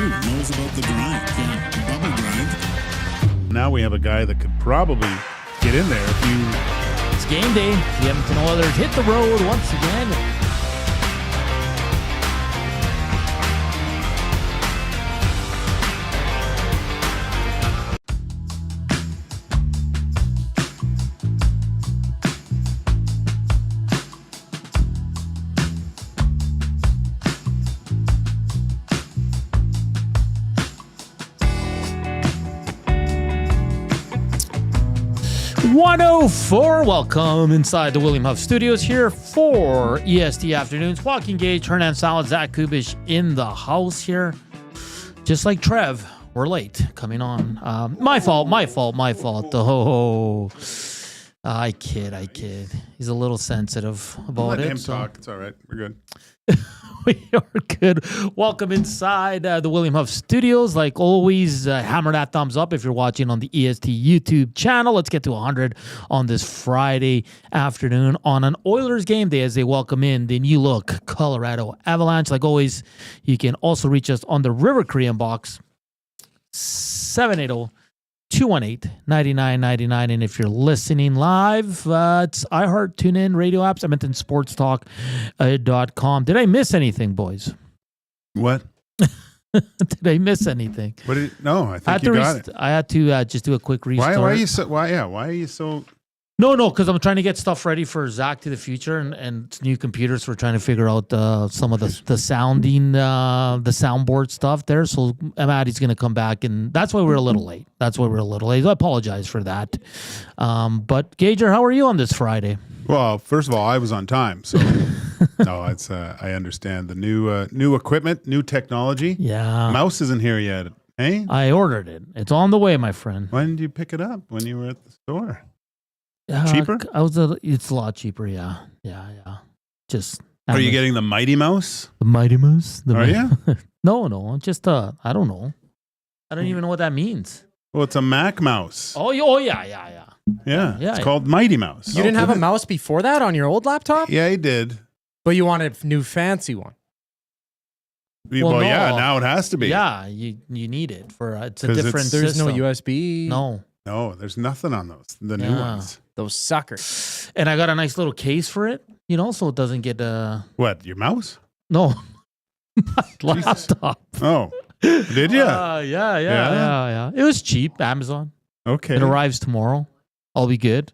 too. Knows about the grind. Yeah, the bubble grind. Now we have a guy that could probably get in there if you... It's game day. The Edmonton Oilers hit the road once again. Welcome inside the William Huff Studios here for EST Afternoons. Joaquin, Gage, Hernan and Salas, Zach Kubusch in the house here. Just like Trev, we're late coming on. My fault. Oh, I kid. He's a little sensitive about Let it. him talk. It's all right. We're good. We are good. Welcome inside the William Huff Studios. Like always, hammer that thumbs up if you're watching on the EST YouTube channel. Let's get to 100 on this Friday afternoon on an Oilers game day as they welcome in the new look Colorado Avalanche. Like always, you can also reach us on the River Korean box 780-218-9999. And if you're listening live, it's iHeart, TuneIn, radio apps, Edmonton Sports Talk.com. Did I miss anything, boys? What? Did I miss anything? No, I think you got it. I had to just do a quick restart. Why are you so... No, because I'm trying to get stuff ready for Zach to the future and new computers. We're trying to figure out some of the sounding, the soundboard stuff there. So Maddie's going to come back, and that's why we're a little late. I apologize for that. But Gager, how are you on this Friday? Well, first of all, I was on time, so no, it's I understand the new equipment, new technology. Yeah, mouse isn't here yet. Hey, I ordered it. It's on the way, my friend. When did you pick it up? When you were at the store? Cheaper? It's a lot cheaper. Yeah. Just. Are you getting the Mighty Mouse? The Mighty Mouse? Are you? No. Just I don't know. I don't even know what that means. Well, it's a Mac mouse. Oh yeah. Yeah, it's called Mighty Mouse. You didn't have a mouse before that on your old laptop? Yeah, I did. But you wanted a new fancy one. Well, yeah, now it has to be. Yeah, you need it for it's a different There's system. no USB. No, there's nothing on those. The new ones. Those suckers. And I got a nice little case for it, so it doesn't get What, your mouse? No. My laptop. Oh. Did you? Yeah. It was cheap, Amazon. Okay. It arrives tomorrow. I'll be good.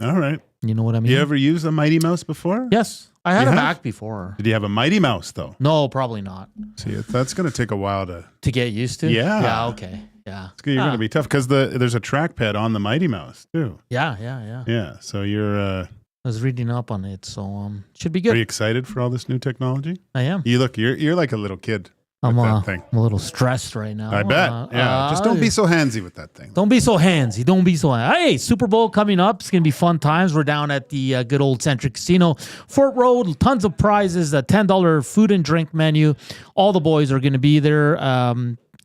All right. You know what I mean? You ever used a Mighty Mouse before? Yes. I had a Mac before. Did you have a Mighty Mouse, though? No, probably not. See, that's going to take a while to get used to? Yeah. Yeah, okay. Yeah. You're going to be tough because there's a trackpad on the Mighty Mouse, too. Yeah. Yeah, so you're... I was reading up on it, so should be good. Are you excited for all this new technology? I am. You're like a little kid. I'm that thing. a little stressed right now. I bet. Just don't be so handsy with that thing. Don't be so handsy. Don't be so handsy. Hey, Super Bowl coming up. It's going to be fun times. We're down at the good old Centric Casino, Fort Road. Tons of prizes, a $10 food and drink menu. All the boys are going to be there.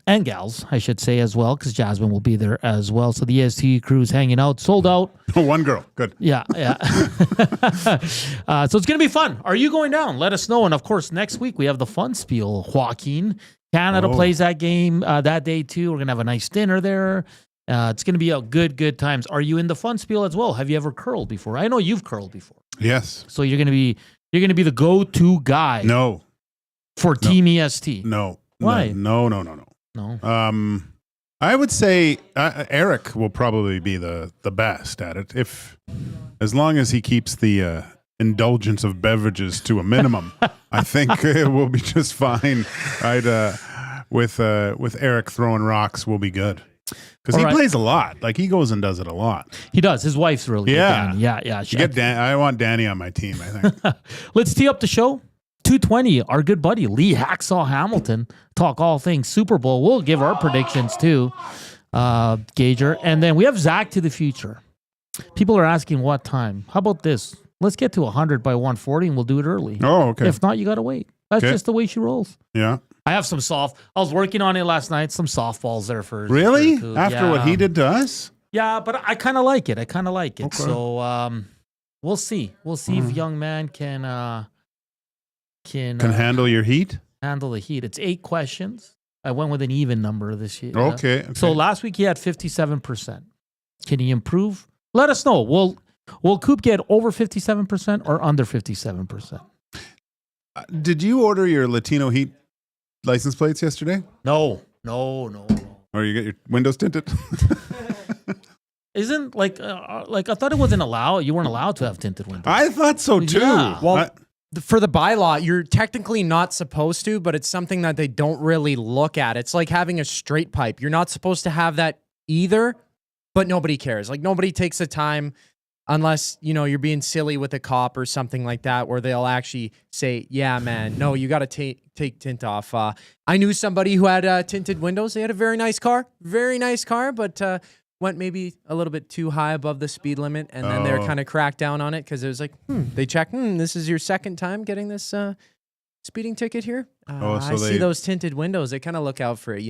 And gals, I should say, as well, because Jasmine will be there as well. So the EST crew is hanging out, sold out. One girl, good. Yeah. So it's going to be fun. Are you going down? Let us know. And of course, next week we have the Fun Spiel. Joaquin, Canada plays that game that day too. We're going to have a nice dinner there. It's going to be a good times. Are you in the Fun Spiel as well? Have you ever curled before? I know you've curled before. Yes. So you're going to be the go-to guy. No. For Team EST. No. Why? No. No. I would say Eric will probably be the best at it, as long as he keeps the indulgence of beverages to a minimum. I think it will be just fine. With Eric throwing rocks, we'll be good because he plays a lot. Like he goes and does it a lot. He does. His wife's really good. Yeah. I want Danny on my team. I think. Let's tee up the show. 2:20, our good buddy Lee Hacksaw Hamilton, talk all things Super Bowl. We'll give our predictions too, Gager. And then we have Zach to the future. People are asking what time. How about this? Let's get to 100 by 140 and we'll do it early. Oh, okay. If not, you got to wait. That's just the way she rolls. Yeah. I have some I was working on it last night. Some softballs there for Really? After what he did to us? Yeah, but I kind of like it. Okay. So we'll see. We'll see if young man can handle your heat. Handle the heat. It's 8 questions. I went with an even number this year. Okay. So last week he had 57%. Can he improve? Let us know. Will Coop get over 57% or under 57%? Did you order your Latino Heat license plates yesterday? No. Or you get your windows tinted? Isn't like I thought it wasn't allowed. You weren't allowed to have tinted windows. I thought so too. Yeah. Well, for the bylaw, you're technically not supposed to, but it's something that they don't really look at. It's like having a straight pipe. You're not supposed to have that either, but nobody cares. Like nobody takes the time unless, you're being silly with a cop or something like that, where they'll actually say, yeah, man, no, you got to take tint off. I knew somebody who had tinted windows. They had a very nice car, but went maybe a little bit too high above the speed limit, and then they're kind of cracked down on it because it was like, they check, this is your second time getting this speeding ticket here. I see those tinted windows. They kind of look out for it.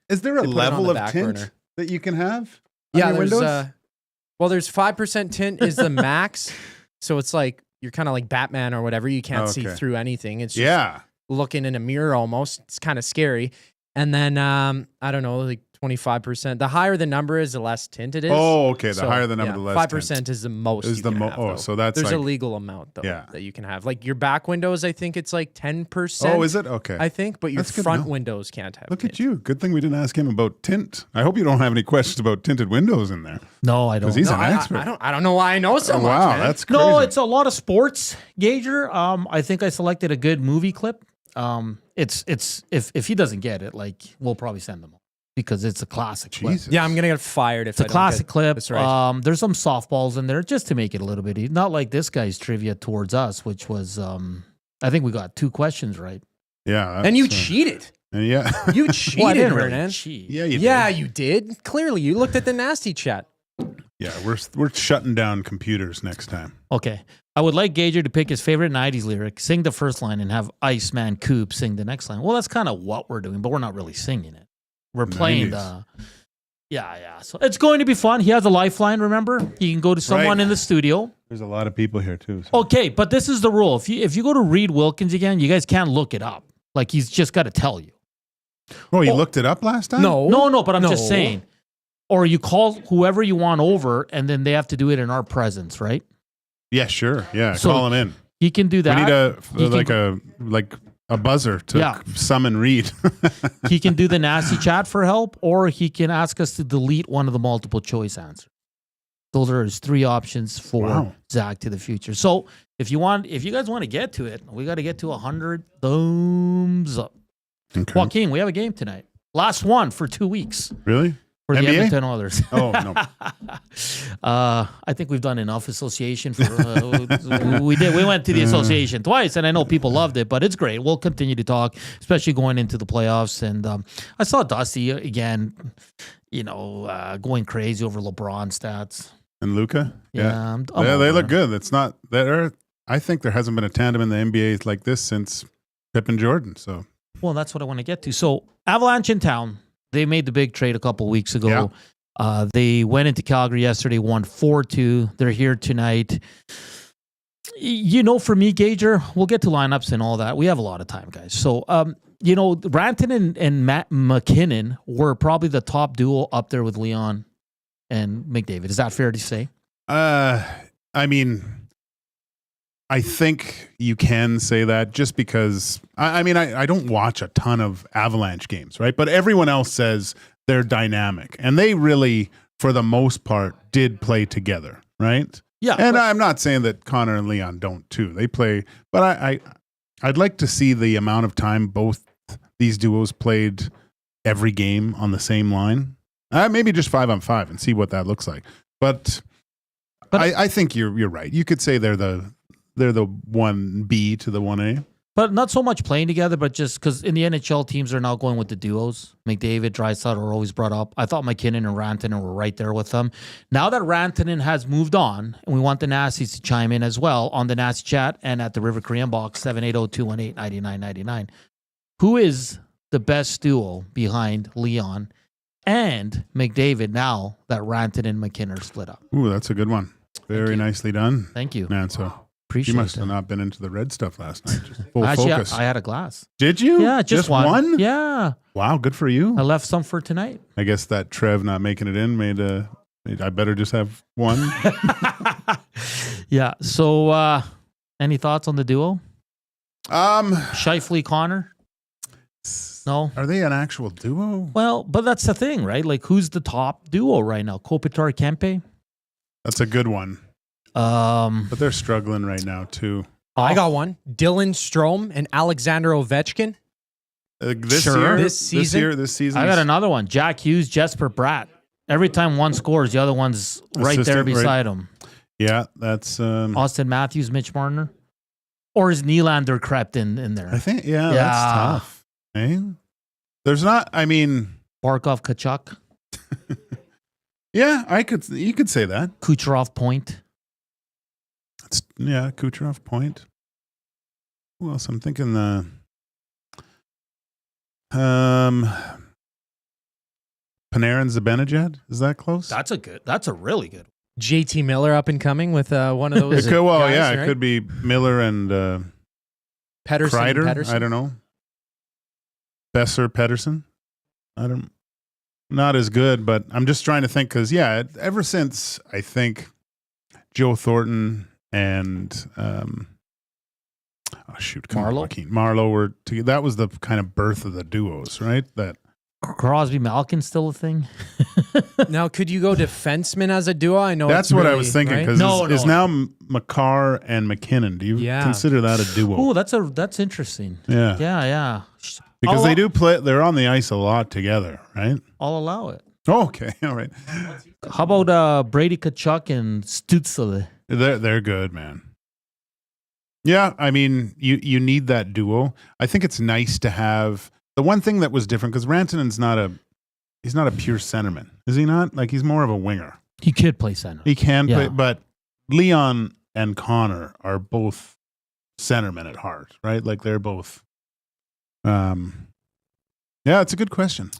Is there a they put it on level the of back tint burner. that you can have? On Yeah, your there's windows? there's 5% tint is the max, so it's like you're kind of like Batman or whatever. You can't see Okay. through anything. It's just looking in a mirror almost. It's kind of scary. And then I don't know, like 25%. The higher the number is, the less tint it is. Oh, okay. The So, higher the number, the less 5% tint. is the most. Is you the can mo- have, oh, though. so that's there's a like- legal amount though Yeah. that you can have. Like your back windows, I think it's like 10%. Oh, is it? Okay. I think, but your That's good to front know. windows can't have. Look tint. at you. Good thing we didn't ask him about tint. I hope you don't have any questions about tinted windows in there. No, I don't. Because he's No, an expert. I don't know why I know so Oh, much. wow, man. that's crazy. No, it's a lot of sports, Gager. I think I selected a good movie clip. It's if he doesn't get it, like we'll probably send him because it's a classic clip. Jesus. Yeah, I'm gonna get fired if It's a I don't classic get clip. this right. There's some softballs in there just to make it a little bit easy. Not like this guy's trivia towards us, which was I think we got 2 questions right. Yeah. And you that's, cheated. Yeah. You Well, I cheated, didn't really Hernan. cheat. Yeah, you Yeah, did. you did. Clearly, you looked at the nasty chat. Yeah, we're shutting down computers next time. Okay. I would like Gager to pick his favorite 90s lyric, sing the first line, and have Iceman Coop sing the next line. Well, that's kind of what we're doing, but we're not really singing it. We're playing 90s. Yeah. So it's going to be fun. He has a lifeline, remember? He can go to someone Right. in the studio. There's a lot of people here too. So. Okay, but this is the rule. If you go to Reed Wilkins again, you guys can't look it up. Like he's just got to tell you. Oh, you looked it up last time? No, but I'm just No. saying. Or you call whoever you want over, and then they have to do it in our presence, right? Yeah, sure. Yeah, So call him in. He can do that. We need He can- like a buzzer to Yeah. summon Reed. He can do the nasty chat for help, or he can ask us to delete one of the multiple choice answers. Those are his 3 options for Wow. Zach to the future. So if you guys want to get to it, we got to get to 100 thumbs up. Okay. Joaquin, we have a game tonight. Last one for 2 weeks Really? for the NBA? Edmonton Oilers. Oh no. I think we've done enough association for we went to the association twice, and I know people loved it, but it's great. We'll continue to talk, especially going into the playoffs. And I saw Dusty again, going crazy over LeBron stats. And Luca? Yeah, I'm they over look it. good. It's not there. I think there hasn't been a tandem in the NBA like this since Pip and Jordan. So Well, that's what I want to get to. So Avalanche in town. They made the big trade a couple weeks ago. Yeah. They went into Calgary yesterday, won 4-2. They're here tonight. For me, Gager, we'll get to lineups and all that. We have a lot of time, guys. So, Rantanen and Matt McKinnon were probably the top duo up there with Leon and McDavid. Is that fair to say? I mean, I think you can say that just because I don't watch a ton of Avalanche games, right? But everyone else says they're dynamic, and they really, for the most part, did play together, right? Yeah. And I'm not saying that Connor and Leon don't too. They play, but I'd like to see the amount of time both these duos played every game on the same line. Maybe just 5-on-5 and see what that looks like. But I think you're right. You could say they're the 1B to the 1A. But not so much playing together, but just because in the NHL, teams are now going with the duos. McDavid, Draisaitl are always brought up. I thought McKinnon and Rantanen were right there with them. Now that Rantanen has moved on, and we want the Nasties to chime in as well on the Nasty chat and at the River Korean box, 780-218-9999. Who is the best duo behind Leon and McDavid now that Rantanen and McKinnon are split up? Ooh, that's a good one. Very nicely done. Thank you. Man, so appreciate You must that. have not been into the red stuff last night. Just full Actually, focus. I had a glass. Did you? Yeah, just one. Yeah. Wow, good for you. I left some for tonight. I guess that Trev not making it in made I better just have one. Yeah. So, any thoughts on the duo? Are Connor? No. they an actual duo? Well, but that's the thing, right? Like, who's the top duo right now? Kopitar Kempe? That's a good one. But they're struggling right now too. I got one. Dylan Strome and Alexander Ovechkin. This Sure. year, This season? this season. I got another one. Jack Hughes, Jesper Bratt. Every time one scores, the other one's right there Assistant, right. beside him. Yeah, that's. Austin Matthews, Mitch Marner. Or is Nylander crept in there? I think. Yeah, that's tough. Eh? There's not. I mean, Barkov, Kachuk, yeah, you could say that. Kucherov, Point. Kucherov, Point. Who else? I'm thinking the. Panarin, Zibanejad. Is that close? That's a really good. JT Miller up and coming with one of those. It could, well, guys, yeah, right? it could be Miller and Pedersen. and Kreider. Pedersen. I don't know. Besser, Pedersen. Not as good, but I'm just trying to think because ever since I think Joe Thornton and Marlowe were together. That was the kind of birth of the duos, right? That Crosby, Malkin still a thing? Now, could you go defenseman as a duo? I know that's it's what I really, was thinking right? because is now McCarr and McKinnon. Do you consider that a duo? Oh, that's interesting. Yeah. Yeah. Because they do play. They're on the ice a lot together, right? I'll allow it. Oh, okay, all right. How about Brady Kachuk and Stützle? They're good, man. Yeah, I mean, you need that duo. I think it's nice to have the one thing that was different because Rantanen's not a pure centerman, is he not? Like he's more of a winger. He could play center. He can play, but Leon and Connor are both centermen at heart, right? Like they're both. Yeah, it's a good question.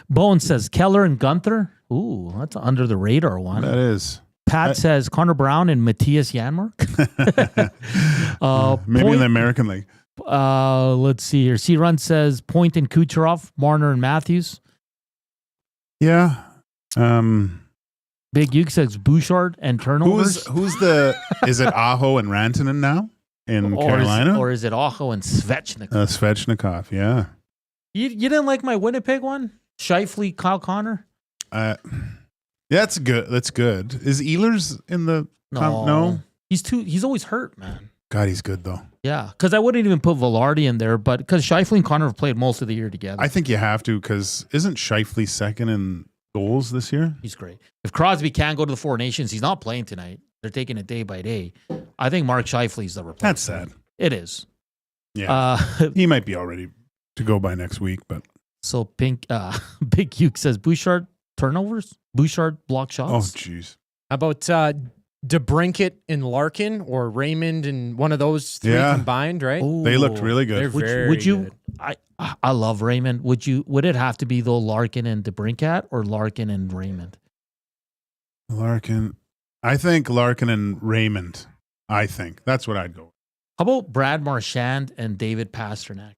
Bowen says Keller and Gunther. Ooh, that's an under the radar one. That is. Pat says Connor Brown and Matthias Janmark. Maybe in the American League. Let's see here. C-Run says Point and Kucherov, Marner and Matthews. Yeah. Big Uke says Bouchard and turnovers. Is it Aho and Rantanen now in Carolina? Or is it Aho and Svechnikov? Svechnikov, yeah. You didn't like my Winnipeg one? Scheifele, Kyle Connor? Yeah, that's good. That's good. Is Ehlers in the no? He's always hurt, man. God, he's good though. Yeah, because I wouldn't even put Velarde in there, but because Scheifele and Connor have played most of the year together. I think you have to because isn't Scheifele second in goals this year? He's great. If Crosby can't go to the Four Nations, he's not playing tonight. They're taking it day by day. I think Mark Scheifele's the replacement. That's sad. It is. Yeah, he might be all ready to go by next week, but so Big Uke says Bouchard turnovers, Bouchard block shots. Oh, jeez. How about DeBrincat and Larkin or Raymond and one of those three combined, right? Ooh. They looked really good. They're very Would you? good. I love Raymond. Would it have to be though Larkin and DeBrincat or Larkin and Raymond? Larkin. I think Larkin and Raymond. I think that's what I'd go. How about Brad Marchand and David Pasternak?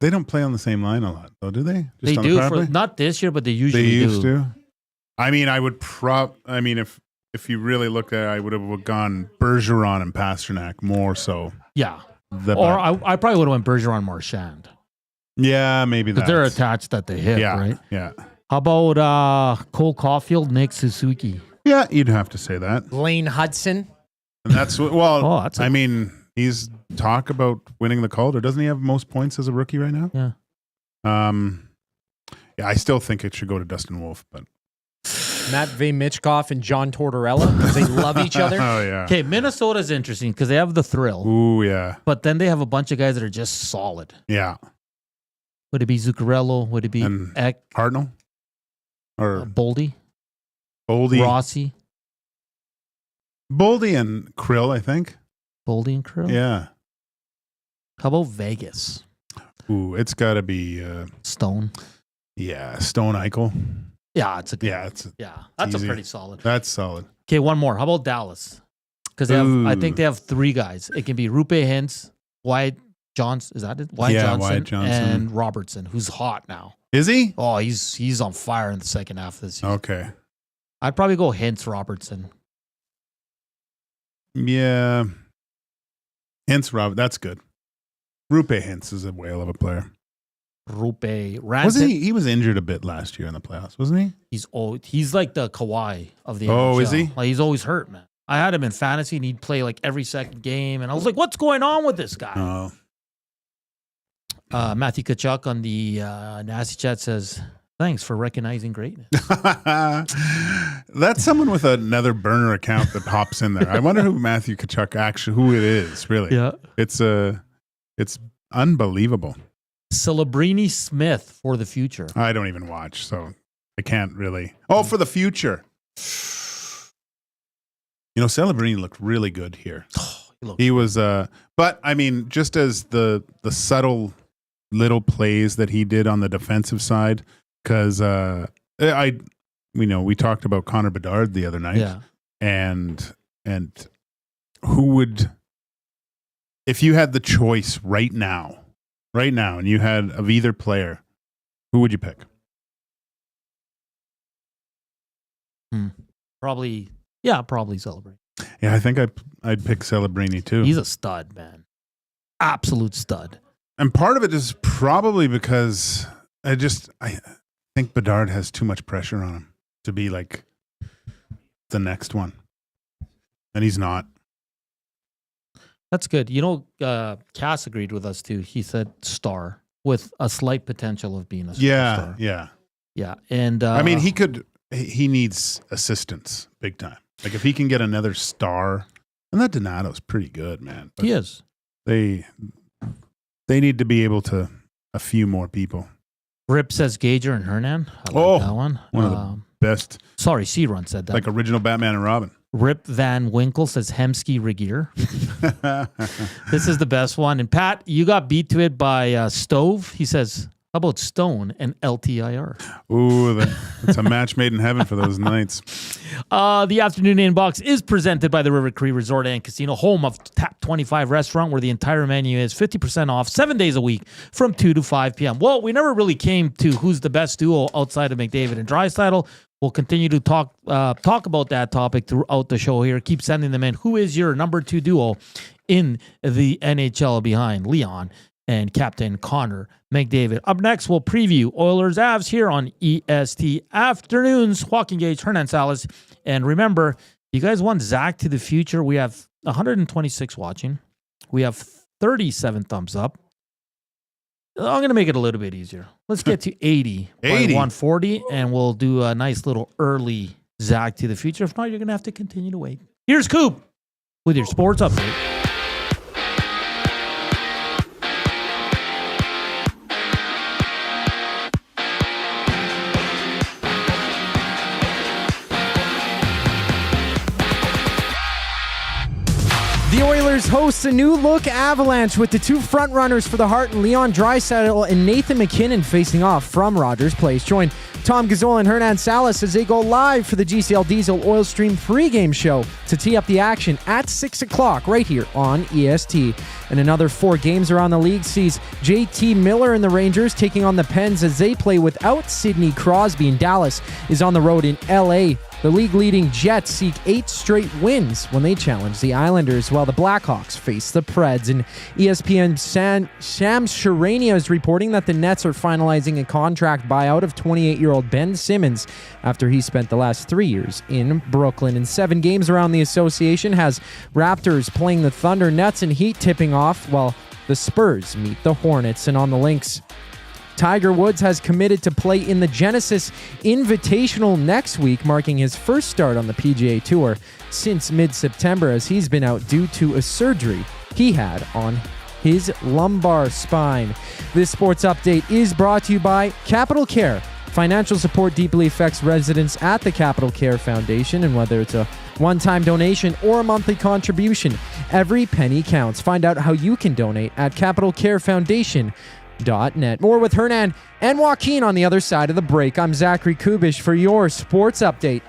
They don't play on the same line a lot, though, do they? They do not this year, but they usually used do. to. I mean, if you really looked at it, I would have gone Bergeron and Pasternak more so. Yeah. I probably would have went Bergeron Marchand. Yeah, maybe that. Because they're attached at the hip, right? Yeah. How about Cole Caulfield, Nick Suzuki? Yeah, you'd have to say that. Lane Hudson. And that's what, he's talk about winning the Calder. Doesn't he have most points as a rookie right now? Yeah. Yeah, I still think it should go to Dustin Wolf, but Matvey Michkov and John Tortorella because they love each other. Oh, yeah. Okay, Minnesota's interesting because they have the thrill. Ooh, yeah. But then they have a bunch of guys that are just solid. Yeah. Would it be Zuccarello? Would it be Eck? Hartnell? Or Boldy? Rossi? Boldy and Krill, I think. Boldy and Krill? Yeah. How about Vegas? Ooh, it's got to be Stone. Yeah, Stone Eichel. Yeah, it's a good. Yeah, that's easy. a pretty solid. That's solid. Okay, one more. How about Dallas? Because I think they have 3 guys. It can be Rupe Hintz, Wyatt Johnson. Is that it? Wyatt Johnson and Robertson, who's hot now. Is he? Oh, he's on fire in the second half of this season. Okay. I'd probably go Hintz, Robertson. Yeah. Hintz, Robert. That's good. Rupe Hintz is a whale of a player. Rupe Rantanen. Wasn't he? He was injured a bit last year in the playoffs, wasn't he? He's old. He's like the Kawhi of the Oh, NHL. is he? Like, he's always hurt, man. I had him in fantasy, and he'd play like every second game, and I was like, "What's going on with this guy?" Oh. Matthew Kachuk on the Nasty Chat says, "Thanks for recognizing greatness." That's someone with another burner account that pops in there. I wonder who Matthew Kachuk who it is, really. Yeah. It's unbelievable. Celebrini Smith for the future. I don't even watch, so I can't really. Oh, for the future. You know, Celebrini looked really good here. He was, but I mean, just as the subtle little plays that he did on the defensive side, because we talked about Connor Bedard the other night, Yeah. and who would, if you had the choice right now, and you had of either player, who would you pick? Probably Celebrini. Yeah, I think I'd pick Celebrini too. He's a stud, man. Absolute stud. And part of it is probably because I think Bedard has too much pressure on him to be like the next one. And he's not. That's good. You know, Cass agreed with us too. He said star with a slight potential of being a star. Yeah. And I mean, he needs assistance big time. Like if he can get another star, and that Donato's pretty good, man. But he is. They need to be able to a few more people. Rip says Gager and Hernan. I like that one. One of the best. Sorry, C-Run said that. Like original Batman and Robin. Rip Van Winkle says Hemsky Regier. This is the best one. And Pat, you got beat to it by Stove. He says, how about Stone and LTIR? Ooh, that's a match made in heaven for those nights. The afternoon inbox is presented by the River Cree Resort and Casino, home of Tap 25 restaurant, where the entire menu is 50% off 7 days a week from 2 to 5 p.m. Well, we never really came to who's the best duo outside of McDavid and Draisaitl. We'll continue to talk about that topic throughout the show here. Keep sending them in. Who is your number 2 duo in the NHL behind Leon and Captain Connor McDavid? Up next, we'll preview Oilers Avs here on EST Afternoons. Joaquin, Gage, Hernan Salas. And remember, you guys want Zach to the future. We have 126 watching. We have 37 thumbs up. I'm going to make it a little bit easier. Let's get to 80 by 140, and we'll do a nice little early Zach to the future. If not, you're going to have to continue to wait. Here's Coop with your sports update. The Oilers host a new-look Avalanche with the 2 frontrunners for the Hart and Leon Draisaitl and Nathan McKinnon facing off from Rogers Place. Join Tom Gazzola and Hernan Salas as they go live for the GCL Diesel Oil Stream pregame show to tee up the action at 6 o'clock right here on EST. And another 4 games around the league sees JT Miller and the Rangers taking on the Pens as they play without Sidney Crosby, and Dallas is on the road in LA. The league-leading Jets seek 8 straight wins when they challenge the Islanders, while the Blackhawks face the Preds. And ESPN's Shams Charania is reporting that the Nets are finalizing a contract buyout of 28-year-old Ben Simmons after he spent the last 3 years in Brooklyn. And 7 games around the association has Raptors playing the Thunder, Nets, and Heat tipping off, while the Spurs meet the Hornets. And on the links, Tiger Woods has committed to play in the Genesis Invitational next week, marking his first start on the PGA Tour since mid-September, as he's been out due to a surgery he had on his lumbar spine. This sports update is brought to you by Capital Care. Financial support deeply affects residents at the Capital Care Foundation, and whether it's a one-time donation or a monthly contribution, every penny counts. Find out how you can donate at capitalcarefoundation.net. More with Hernan and Joaquin on the other side of the break. I'm Zachary Kubusch for your sports update.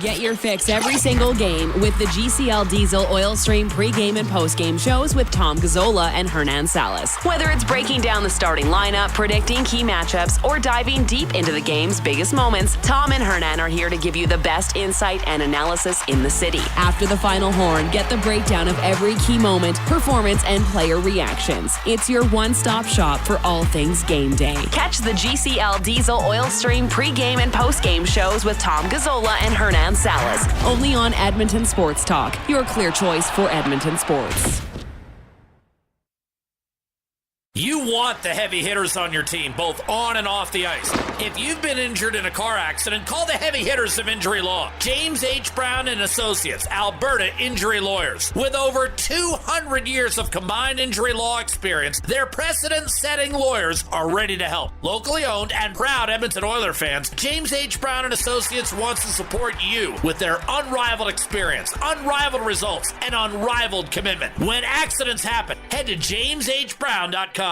Get your fix every single game with the GCL Diesel Oil Stream pregame and postgame shows with Tom Gazzola and Hernan Salas. Whether it's breaking down the starting lineup, predicting key matchups, or diving deep into the game's biggest moments, Tom and Hernan are here to give you the best insight and analysis in the city. After the final horn, get the breakdown of every key moment, performance, and player reactions. It's your one-stop shop for all things game day. Catch the GCL Diesel Oil Stream pregame and postgame shows with Tom Gazzola and Hernan Salas, only on Edmonton Sports Talk, your clear choice for Edmonton sports. You want the heavy hitters on your team, both on and off the ice. If you've been injured in a car accident, call the heavy hitters of injury law. James H. Brown and Associates, Alberta Injury Lawyers. With over 200 years of combined injury law experience, their precedent-setting lawyers are ready to help. Locally owned and proud Edmonton Oilers fans, James H. Brown and Associates wants to support you with their unrivaled experience, unrivaled results, and unrivaled commitment. When accidents happen, head to jameshbrown.com.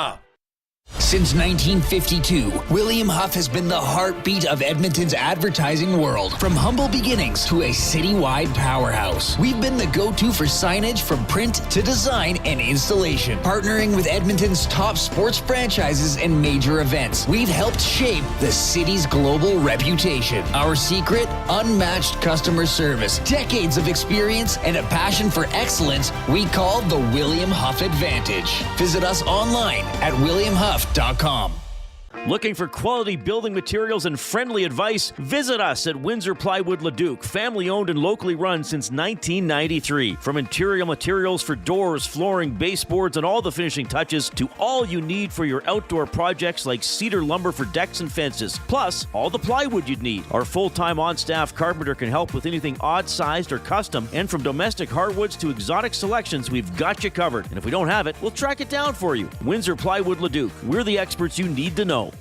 Since 1952, William Huff has been the heartbeat of Edmonton's advertising world. From humble beginnings to a citywide powerhouse, we've been the go-to for signage from print to design and installation. Partnering with Edmonton's top sports franchises and major events, we've helped shape the city's global reputation. Our secret? Unmatched customer service, decades of experience, and a passion for excellence we call the William Huff Advantage. Visit us online at williamhuff.com. Looking for quality building materials and friendly advice? Visit us at Windsor Plywood Leduc, family owned and locally run since 1993. From interior materials for doors, flooring, baseboards, and all the finishing touches to all you need for your outdoor projects like cedar lumber for decks and fences, plus all the plywood you'd need. Our full-time on-staff carpenter can help with anything odd-sized or custom, and from domestic hardwoods to exotic selections, we've got you covered. And if we don't have it, we'll track it down for you. Windsor Plywood Leduc. We're the experts you need to know.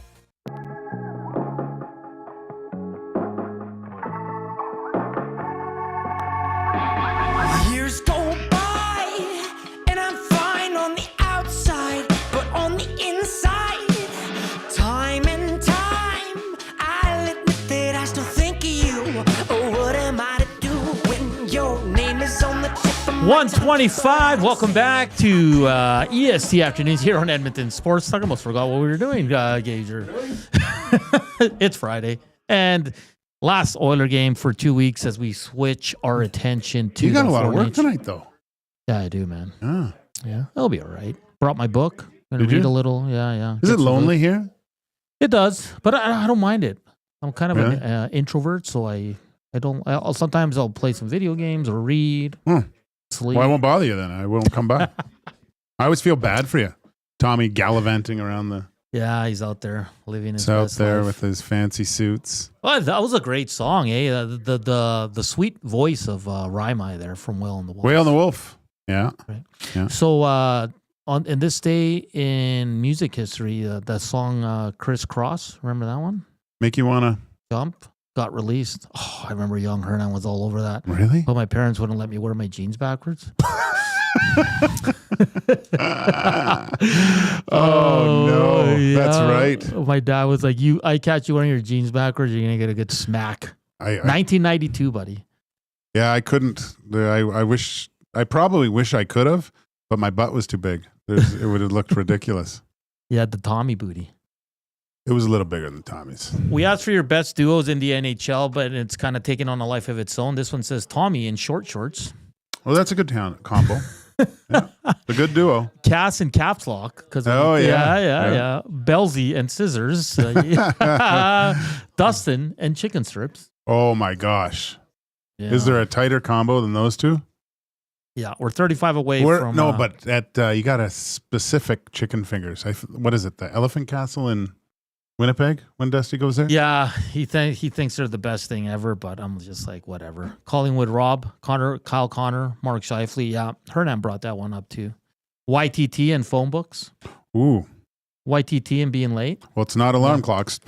Years go by, and I'm fine on the outside, but on the inside, time and time, I'll admit that I still think of you. Oh, what am I to do when your name is on the tip of my 125. Welcome back to EST Afternoons here on Edmonton Sports Talk. I almost forgot what we were doing, Gager. It's Friday. And last Oiler game for 2 weeks as we switch our attention to You got the a lot of work 4-inch. tonight, though. Yeah, I do, man. Ah. Yeah, it'll be all right. Brought my book. Gonna Did read you? a little. Yeah. Is Get it some lonely food. here? It does, but I don't mind it. I'm kind of Really? an introvert, so sometimes I'll play some video games or read, sleep. Well, I won't bother you then. I won't come by. I always feel bad for you. Tommy gallivanting around the Yeah, he's out there living his south best there life. with his fancy suits. Well, that was a great song, eh? The sweet voice of Raimai there from Whale and the Wolf. Whale and the Wolf. Yeah. Right. Yeah. So in this day in music history, that song Criss Cross, remember that one? Make you want to... Jump got released. Oh, I remember young Hernan was all over that. Really? But my parents wouldn't let me wear my jeans backwards. Oh, no. yeah. That's right. My dad was like, I catch you wearing your jeans backwards, you're going to get a good smack. 1992, buddy. Yeah, I couldn't. I probably wish I could have, but my butt was too big. It would have looked ridiculous. You had the Tommy booty. It was a little bigger than Tommy's. We asked for your best duos in the NHL, but it's kind of taken on a life of its own. This one says Tommy in short shorts. Well, that's a good combo. Yeah. A good duo. Cass and Caps Lock. Yeah. Belzy and Scissors. Dustin and Chicken Strips. Oh, my gosh. Yeah. Is there a tighter combo than those two? Yeah, we're 35 away from... No, but you got a specific chicken fingers. What is it? The Elephant Castle in Winnipeg when Dusty goes there? Yeah, he thinks they're the best thing ever, but I'm just like, whatever. Collingwood Rob, Kyle Connor, Mark Scheifele. Yeah, Hernan brought that one up too. YTT and phone books. Ooh. YTT and being late. Well, it's not alarm clocks.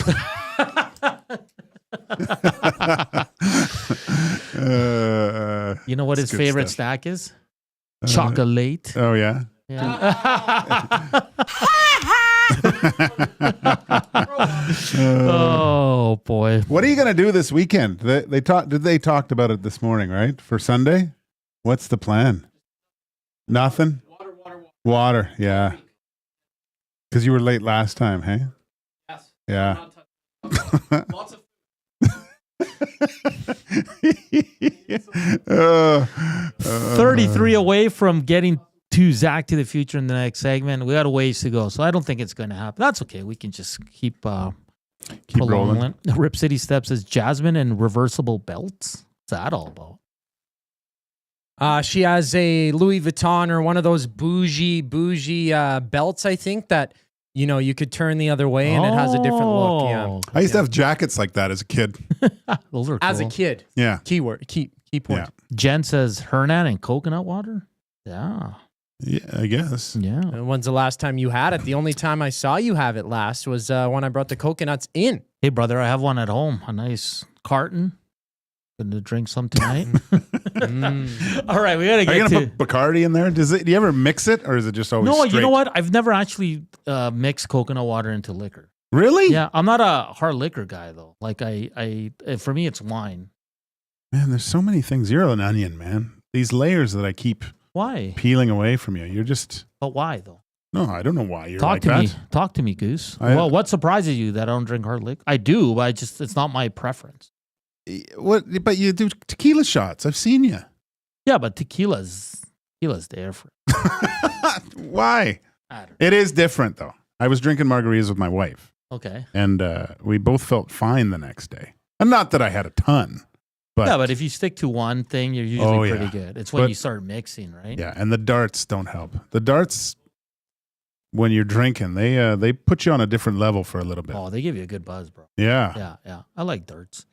You know what his favorite snack is? Chocolate. Oh, yeah? Yeah. Oh boy. What are you going to do this weekend? They talked about it this morning, right? For Sunday? What's the plan? Nothing? Water, yeah. Because you were late last time, hey? Yes. Yeah. Lots of 33 away from getting to Zach to the future in the next segment. We got a ways to go, so I don't think it's going to happen. That's okay. We can just keep rolling. Rip City Steps says Jasmine and reversible belts. What's that all about? She has a Louis Vuitton or one of those bougie belts, I think, that, you know, you could turn the other way and it has a different look. Yeah. I used to have jackets like that as a kid. Those are cool. As a kid. Yeah. Key point. Yeah. Jen says Hernan and coconut water. Yeah. Yeah, I guess. Yeah. And when's the last time you had it? The only time I saw you have it last was when I brought the coconuts in. Hey, brother, I have one at home. A nice carton. Going to drink some tonight. All right, we got to get Are you to... going to put Bacardi in there? Do you ever mix it, or is it just always No, straight? you know what? I've never actually mixed coconut water into liquor. Really? Yeah, I'm not a hard liquor guy, though. Like, for me, it's wine. Man, there's so many things. You're an onion, man. These layers that I keep Why? peeling away from you. You're just... But why, though? No, I don't know why you're Talk like to that. me. Talk to me, Goose. Well, what surprises you that I don't drink hard liquor? I do, but it's not my preference. What? But you do tequila shots. I've seen you. Yeah, but tequila's different. Why? I don't know. It is different, though. I was drinking margaritas with my wife, Okay. and we both felt fine the next day. And not that I had a ton, but Yeah, but if you stick to one thing, you're usually pretty yeah. good. It's when But- you start mixing, right? yeah, and the darts don't help. The darts, when you're drinking, they put you on a different level for a little bit. Oh, they give you a good buzz, bro. Yeah. Yeah. I like darts.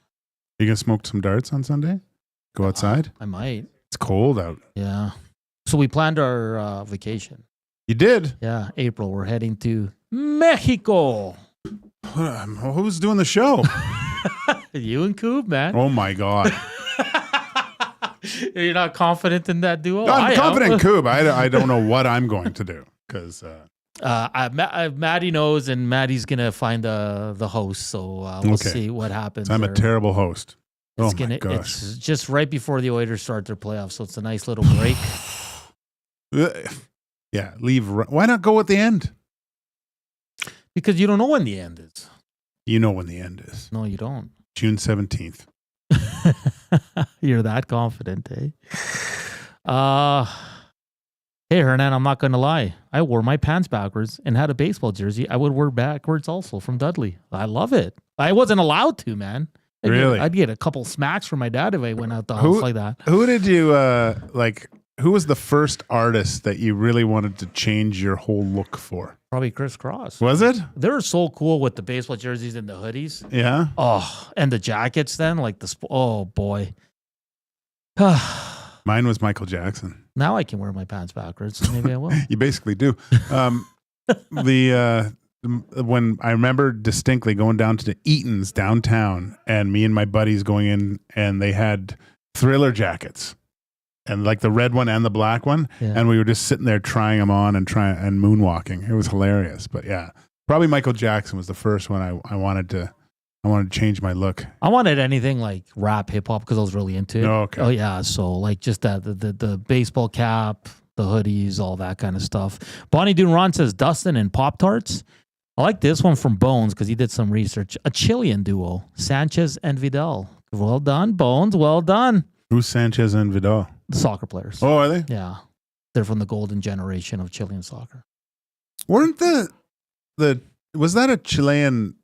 You gonna smoke some darts on Sunday? Go outside? I might. It's cold out. Yeah. So we planned our vacation. You did? Yeah, April. We're heading to Mexico. Who's doing the show? You and Coob, man. Oh my God. You're not confident in that duo? I'm I confident am. in Coob. I don't know what I'm going to do because Maddie knows, and Maddie's gonna find the host. So we'll see what happens. I'm a there. terrible host. It's my gosh. It's just right before the Oilers start their playoffs, so it's a nice little break. Yeah, leave. Why not go at the end? Because you don't know when the end is. You know when the end is. No, you don't. June 17th. You're that confident, eh? Hey, Hernan, I'm not going to lie. I wore my pants backwards and had a baseball jersey I would wear backwards also from Dudley. I love it. I wasn't allowed to, man. Really? I'd get a couple smacks from my dad if I went out the house like that. Who did you like? Who was the first artist that you really wanted to change your whole look for? Probably Chris Cross. Was it? They were so cool with the baseball jerseys and the hoodies. Yeah. Oh, and the jackets then, like oh boy. Mine was Michael Jackson. Now I can wear my pants backwards. So maybe I will. You basically do. When I remember distinctly going down to the Eaton's downtown, and me and my buddies going in, and they had Thriller jackets, and like the red one and the black one, and we were just sitting there trying them on and moonwalking. It was hilarious. But yeah, probably Michael Jackson was the first one I wanted to change my look. I wanted anything like rap, hip hop because I was really into it. Oh, okay. Oh yeah, so like just that the baseball cap, the hoodies, all that kind of stuff. Bonnie Dunron says Dustin and Pop-Tarts. I like this one from Bones because he did some research. A Chilean duo, Sanchez and Vidal. Well done, Bones. Well done. Who's Sanchez and Vidal? The soccer players. Oh, are they? Yeah, they're from the golden generation of Chilean soccer. Weren't was that a Chilean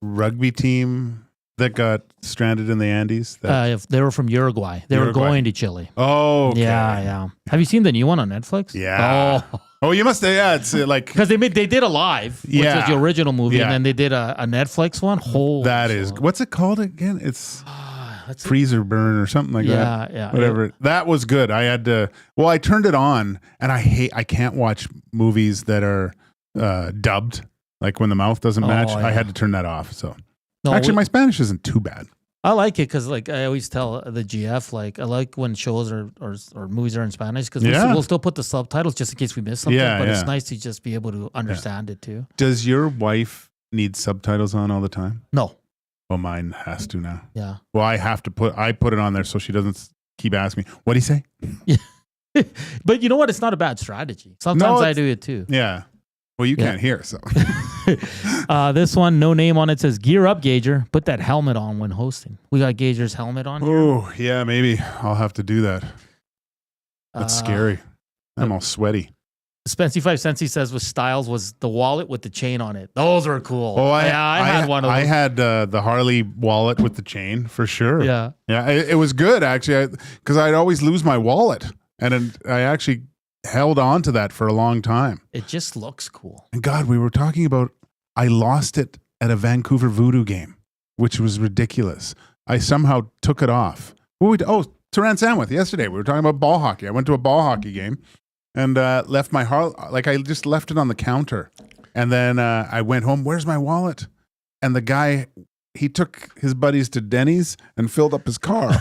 rugby team that got stranded in the Andes? If they were from Uruguay. They were going to Chile. Oh, okay. Yeah. Have you seen the new one on Netflix? Yeah. Oh, you must have. Yeah, it's like because they did a live, which was the original movie, and then they did a Netflix one. What's it called again? It's Freezer Burn or something like that. Yeah. Whatever. That was good. I had to. Well, I turned it on, and I can't watch movies that are dubbed, like when the mouth doesn't match. Yeah. I had to turn that off. So No, actually, my Spanish isn't too bad. I like it because, like, I always tell the GF, like, I like when shows or movies are in Spanish because we'll still put the subtitles just in case we miss something. But it's nice to just be able to understand it too. Does your wife need subtitles on all the time? No. Well, mine has to now. Yeah. Well, I put it on there so she doesn't keep asking me, what do you say? But you know what? It's not a bad strategy. Sometimes I do it too. Yeah. Well, you can't hear, so. This one, no name on it, says, gear up, Gager. Put that helmet on when hosting. We got Gager's helmet on here. Oh, yeah, maybe I'll have to do that. That's scary. I'm all sweaty. Spency 5 Cents, he says, with Styles was the wallet with the chain on it. Those are cool. Oh, I had one of those. I had the Harley wallet with the chain for sure. Yeah. Yeah, it was good, actually, because I'd always lose my wallet. And I actually held on to that for a long time. It just looks cool. And God, we were talking about, I lost it at a Vancouver Voodoo game, which was ridiculous. I somehow took it off. Terran Sandwith, yesterday, we were talking about ball hockey. I went to a ball hockey game and left my I just left it on the counter. And then I went home, where's my wallet? And the guy, he took his buddies to Denny's and filled up his car.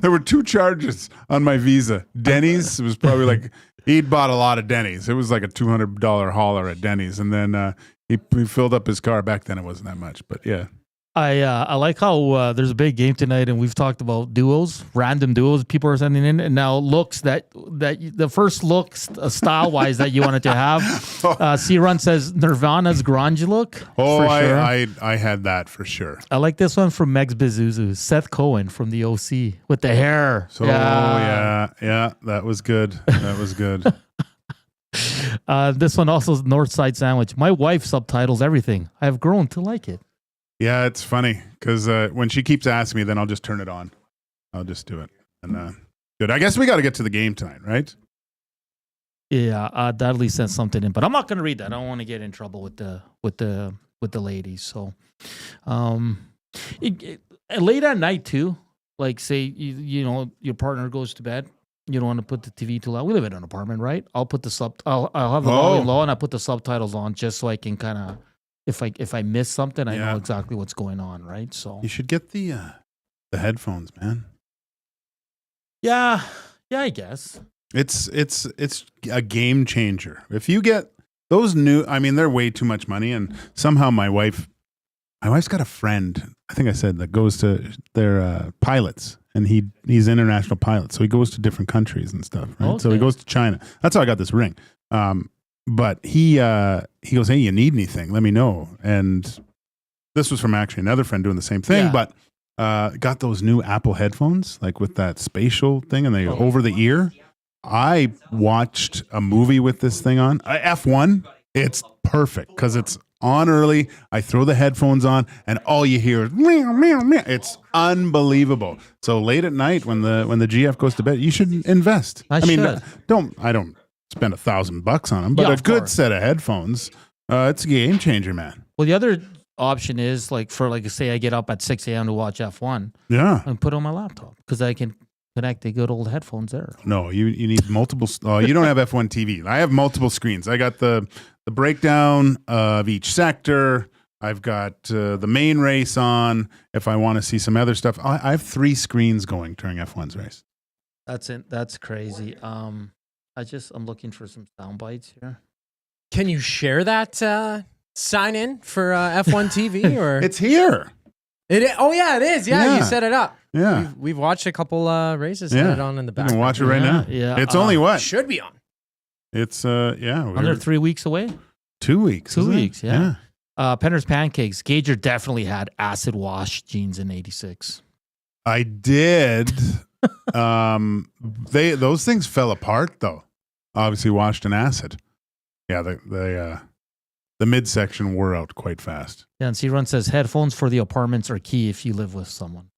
There were 2 charges on my Visa. Denny's was probably like, he'd bought a lot of Denny's. It was like a $200 hauler at Denny's. And then he filled up his car. Back then it wasn't that much, but yeah. I like how there's a big game tonight, and we've talked about duos, random duos people are sending in, and now looks that the first looks style wise that you wanted to have. C-Run says Nirvana's grunge look. Oh, for sure. I had that for sure. I like this one from Megs Bezuzu, Seth Cohen from the OC with the hair. So yeah, that was good. That was good. This one also is Northside Sandwich. My wife subtitles everything. I have grown to like it. Yeah, it's funny because when she keeps asking me, then I'll just turn it on. I'll just do it. And good. I guess we got to get to the game tonight, right? Yeah, Dudley sent something in, but I'm not going to read that. I don't want to get in trouble with the ladies. So, late at night too. Like, say you know your partner goes to bed. You don't want to put the TV too loud. We live in an apartment, right? I'll put the I'll have the volume low and I put the subtitles on just so I can kind of. If I miss something, I know exactly what's going on, right? So you should get the headphones, man. Yeah, I guess it's a game changer. If you get those new, I mean, they're way too much money, and somehow my wife's got a friend. I think I said that goes to their pilots, and he's international pilot, so he goes to different countries and stuff. Right? Okay. So he goes to China. That's how I got this ring. But he goes, hey, you need anything, let me know. And this was from actually another friend doing the same thing, but got those new Apple headphones, like with that spatial thing, and they go over the ear. I watched a movie with this thing on. F1, it's perfect because it's on early. I throw the headphones on, and all you hear is meow, meow, meow. It's unbelievable. So late at night when the GF goes to bed, you should invest. I don't spend $1,000 on them, but a good set of headphones, it's a game changer, man. Well, the other option is say I get up at 6 a.m. to watch F1. Yeah. And put it on my laptop because I can connect the good old headphones there. No, you need multiple. You don't have F1 TV. I have multiple screens. I got the breakdown of each sector. I've got the main race on. If I want to see some other stuff, I have 3 screens going during F1's race. That's it. That's crazy. I'm looking for some sound bites here. Can you share that sign in for F1 TV or it's here? Oh yeah, it is. Yeah, you set it up. Yeah, we've watched a couple races. Set it on in the back. You can watch it right now. Yeah, it's only what should be on. It's under 3 weeks away. 2 weeks. 2 weeks. Yeah. Penner's Pancakes. Gager definitely had acid wash jeans in '86. I did. Those things fell apart though. Obviously washed in acid. Yeah, the midsection wore out quite fast. Yeah, and C-Run says headphones for the apartments are key if you live with someone.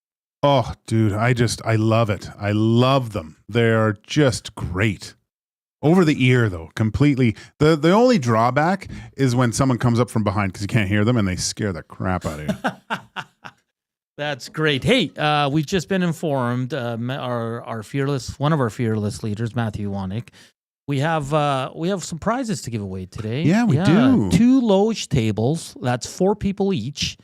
Oh, dude, I love it. I love them. They are just great. Over the ear though, completely. The only drawback is when someone comes up from behind because you can't hear them and they scare the crap out of you. That's great. Hey, we've just been informed. One of our fearless leaders, Matthew Wanick. We have some prizes to give away today. Yeah, we do. 2 loge tables. That's 4 people each,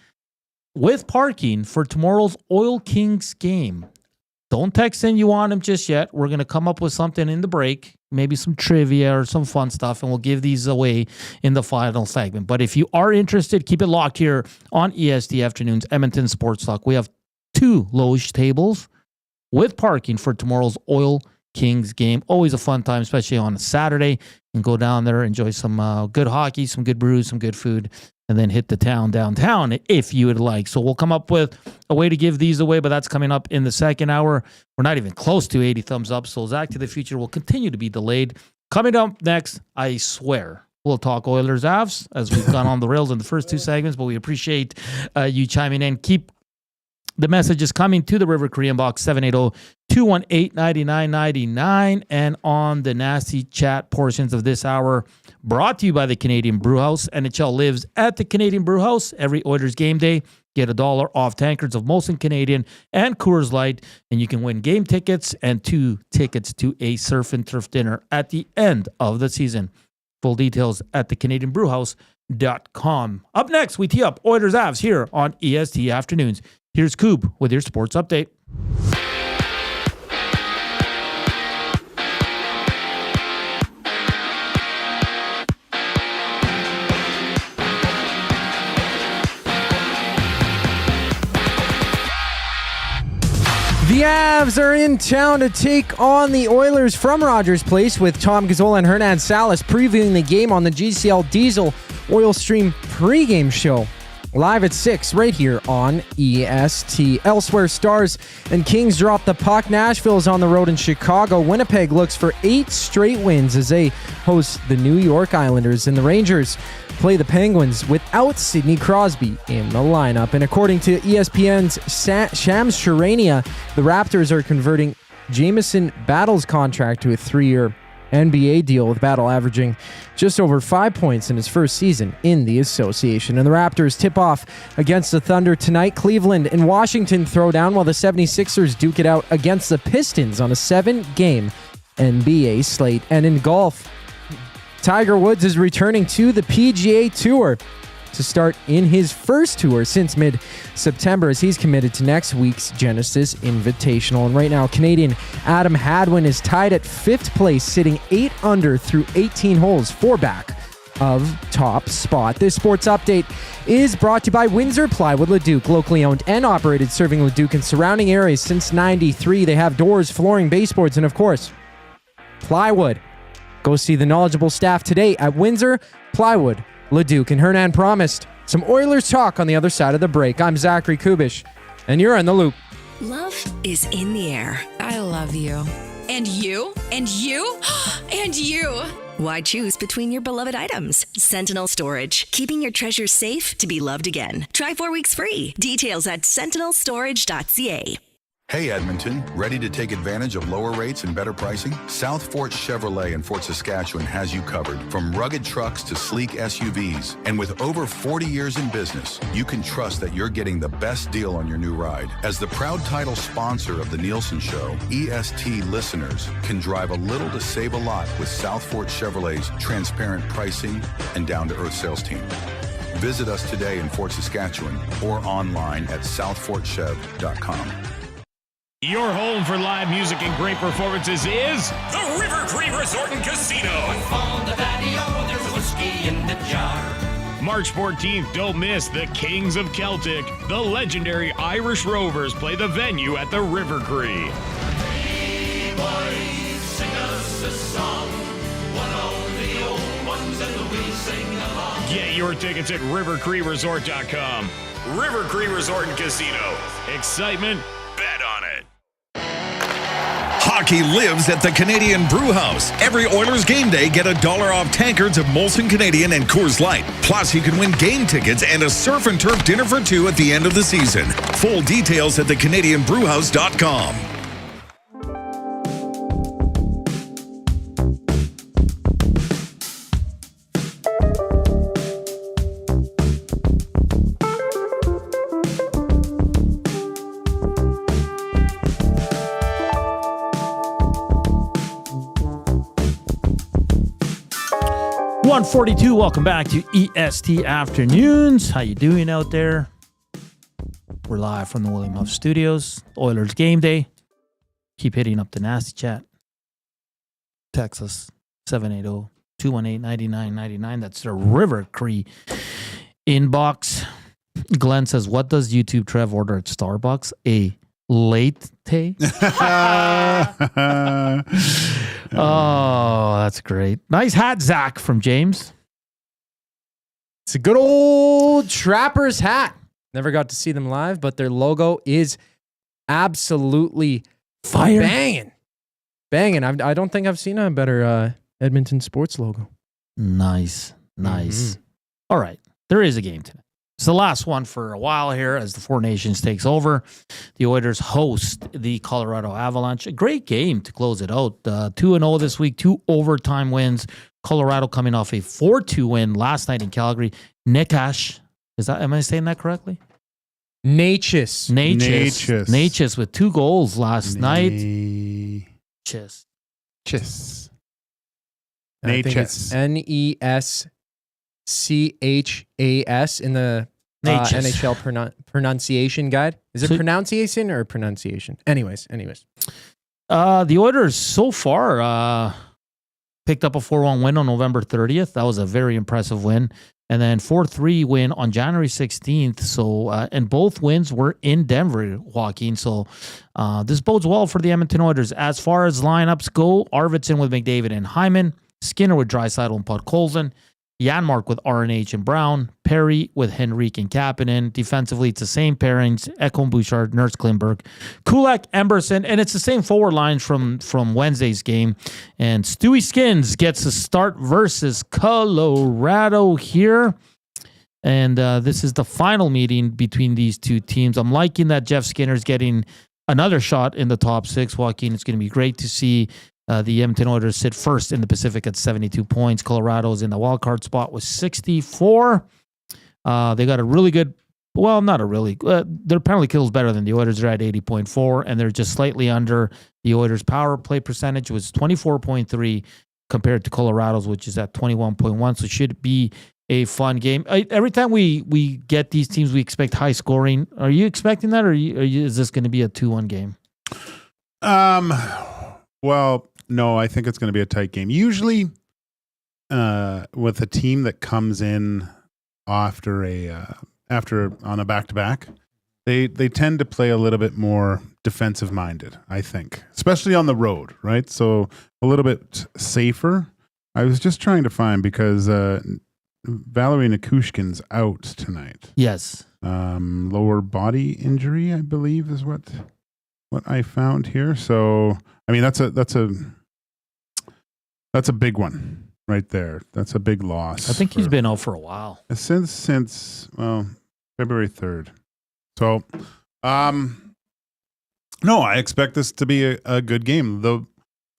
with parking for tomorrow's Oil Kings game. Don't text in you want them just yet. We're gonna come up with something in the break. maybe some trivia or some fun stuff, and we'll give these away in the final segment. But if you are interested, keep it locked here on EST Afternoons, Edmonton Sports Talk. We have 2 loge tables with parking for tomorrow's Oil Kings game. Always a fun time, especially on a Saturday, and go down there, enjoy some good hockey, some good brews, some good food, and then hit the town downtown if you would like. So we'll come up with a way to give these away, but that's coming up in the second hour. We're not even close to 80 thumbs up, so Zach to the Future will continue to be delayed. Coming up next, I swear, we'll talk Oilers Avs as we've gone on the rails in the first 2 segments, but we appreciate you chiming in. Keep the messages coming to the River Korean box, 780-218-9999, and on the nasty chat portions of this hour, brought to you by the Canadian Brewhouse. NHL lives at the Canadian Brewhouse. Every Oilers game day, get $1 off tankards of Molson Canadian and Coors Light, and you can win game tickets and 2 tickets to a surf and turf dinner at the end of the season. Full details at thecanadianbrewhouse.com. Up next, we tee up Oilers Avs here on EST Afternoons. Here's Koob with your sports update. The Avs are in town to take on the Oilers from Rogers Place, with Tom Gazzola and Hernan Salas previewing the game on the GCL Diesel Oil Stream pregame show. Live at 6 right here on EST. Elsewhere, Stars and Kings drop the puck. Nashville's on the road in Chicago. Winnipeg looks for 8 straight wins as they host the New York Islanders. And the Rangers play the Penguins without Sidney Crosby in the lineup. And according to ESPN's Shams Charania, the Raptors are converting Jamison Battle's contract to a 3-year NBA deal, with Battle averaging just over 5 points in his first season in the association. And the Raptors tip off against the Thunder tonight. Cleveland and Washington throw down, while the 76ers duke it out against the Pistons on a 7-game NBA slate. And in golf, Tiger Woods is returning to the PGA Tour to start in his first tour since mid-September, as he's committed to next week's Genesis Invitational. And right now, Canadian Adam Hadwin is tied at 5th place, sitting 8 under through 18 holes, 4 back of top spot. This sports update is brought to you by Windsor Plywood Leduc, locally owned and operated, serving Leduc and surrounding areas since '93. They have doors, flooring, baseboards, and of course, plywood. Go see the knowledgeable staff today at Windsor Plywood Leduc. And Hernan promised some Oilers talk on the other side of the break. I'm Zachary Kubusch, and you're in the loop. Love is in the air. I love you. And you? And you? And you? Why choose between your beloved items? Sentinel Storage, keeping your treasures safe to be loved again. Try 4 weeks free. Details at sentinelstorage.ca. Hey Edmonton, ready to take advantage of lower rates and better pricing? South Fort Chevrolet in Fort Saskatchewan has you covered. From rugged trucks to sleek SUVs. And with over 40 years in business, you can trust that you're getting the best deal on your new ride. As the proud title sponsor of the Nielsen Show, EST listeners can drive a little to save a lot with South Fort Chevrolet's transparent pricing and down-to-earth sales team. Visit us today in Fort Saskatchewan or online at southfortchev.com. Your home for live music and great performances is the River Cree Resort and Casino. On the patio, there's whiskey in the jar. March 14th, don't miss the Kings of Celtic. The legendary Irish Rovers play the venue at the River Cree. Hey boys, sing us a song. One of the old ones and we sing along. Get your tickets at rivercreeresort.com. River Cree Resort and Casino. Excitement, bet on it. Hockey lives at the Canadian Brewhouse. Every Oilers game day, get $1 off tankards of Molson Canadian and Coors Light. Plus, you can win game tickets and a surf and turf dinner for 2 at the end of the season. Full details at thecanadianbrewhouse.com. .142, welcome back to EST Afternoons. How you doing out there? We're live from the William Huff Studios. Oilers game day. Keep hitting up the nasty chat. Text us 780-218-9999. That's the River Cree inbox. Glenn says, what does YouTube Trev order at Starbucks? A latte? Oh, that's great. Nice hat, Zach, from James. It's a good old Trapper's hat. Never got to see them live, but their logo is absolutely fire. Banging. I don't think I've seen a better Edmonton Sports logo. Nice. All right. There is a game tonight. It's the last one for a while here as the Four Nations takes over. The Oilers host the Colorado Avalanche. A great game to close it out. 2-0 this week, 2 overtime wins. Colorado coming off a 4-2 win last night in Calgary. Necas, am I saying that correctly? Necas with 2 goals last night. Chess. I think it's NESCHAS in the NHL pronunciation guide. Is it pronunciation or pronunciation? Anyways. The Oilers so far picked up a 4-1 win on November 30th. That was a very impressive win. And then 4-3 win on January 16th. So, and both wins were in Denver, Joaquin. So this bodes well for the Edmonton Oilers. As far as lineups go, Arvidsson with McDavid and Hyman, Skinner with Draisaitl and Podkolzin, Janmark with RNH and Brown, Perry with Henrique and Kapanen. Defensively, it's the same pairings: Ekholm, Bouchard, Nurse, Klimberg, Kulak, Emberson, and it's the same forward lines from Wednesday's game. And Stewie Skins gets a start versus Colorado here. And this is the final meeting between these two teams. I'm liking that Jeff Skinner's getting another shot in the top 6. Joaquin, it's going to be great to see the Edmonton Oilers sit first in the Pacific at 72 points. Colorado's in the wild card spot with 64. They got a really good, well, not a really, their penalty kill is better than the Oilers. They're at 80.4, and they're just slightly under the Oilers' power play percentage, was 24.3 compared to Colorado's, which is at 21.1. So it should be a fun game. Every time we get these teams, we expect high scoring. Are you expecting that, or is this going to be a 2-1 game? Well, no, I think it's going to be a tight game. Usually, with a team that comes in after on a back-to-back, they tend to play a little bit more defensive-minded, I think, especially on the road, right? So a little bit safer. I was just trying to find, because Valerie Nikushkin's out tonight. Yes. Lower body injury, I believe, is what I found here. So, I mean, that's a big one right there. That's a big loss. I think he's been out for a while. Since February 3rd. So, no, I expect this to be a good game. Though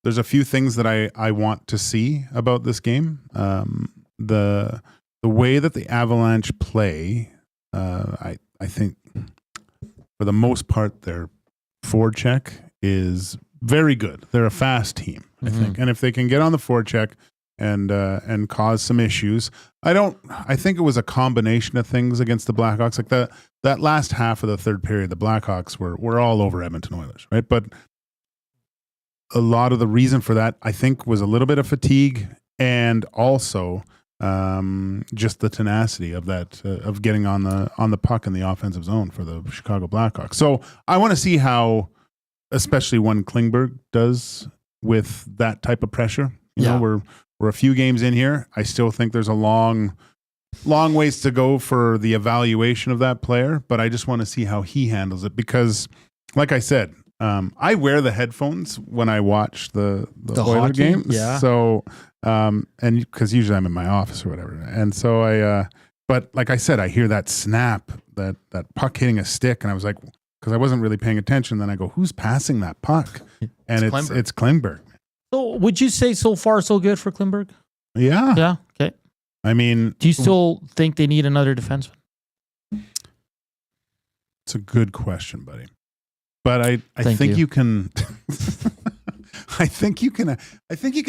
there's a few things that I want to see about this game. The way that the Avalanche play, I think for the most part, their forecheck is very good. They're a fast team, I think, and if they can get on the forecheck and cause some issues, I think it was a combination of things against the Blackhawks. Like that last half of the third period, the Blackhawks were all over Edmonton Oilers, right? But a lot of the reason for that, I think, was a little bit of fatigue, and also just the tenacity of that of getting on the puck in the offensive zone for the Chicago Blackhawks. So I want to see how, especially when Klingberg does with that type of pressure. You know, we're a few games in here. I still think there's a long ways to go for the evaluation of that player, but I just want to see how he handles it, because, like I said, I wear the headphones when I watch the Oiler games. Yeah. So, and because usually I'm in my office or whatever, and so but like I said, I hear that snap, that puck hitting a stick, and I was like, because I wasn't really paying attention. Then I go, who's passing that puck? And it's Klingberg. So would you say so far so good for Klingberg? Yeah. Yeah. Okay. I mean, do you still think they need another defenseman? It's a good question, buddy. But I Thank think you. you can. I think you can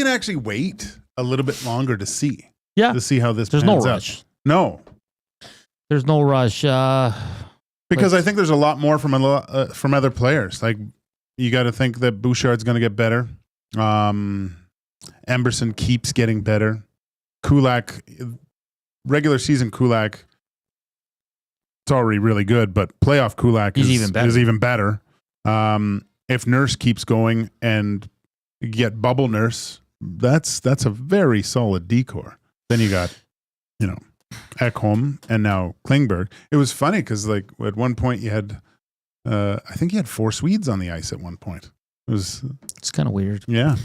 actually wait a little bit longer to see. Yeah. To see how this. There's no pans out. rush. No. There's no rush. Because I think there's a lot more from other players. Like, you got to think that Bouchard's going to get better. Emberson keeps getting better. Kulak, regular season Kulak, it's already really good, but playoff Kulak is even better. If Nurse keeks going and you get Bubble Nurse, that's a very solid decor. Then you got, Ekholm and now Klingberg. It was funny because like at one point you had, I think you had 4 Swedes on the ice at one point. It's kind of weird. Yeah.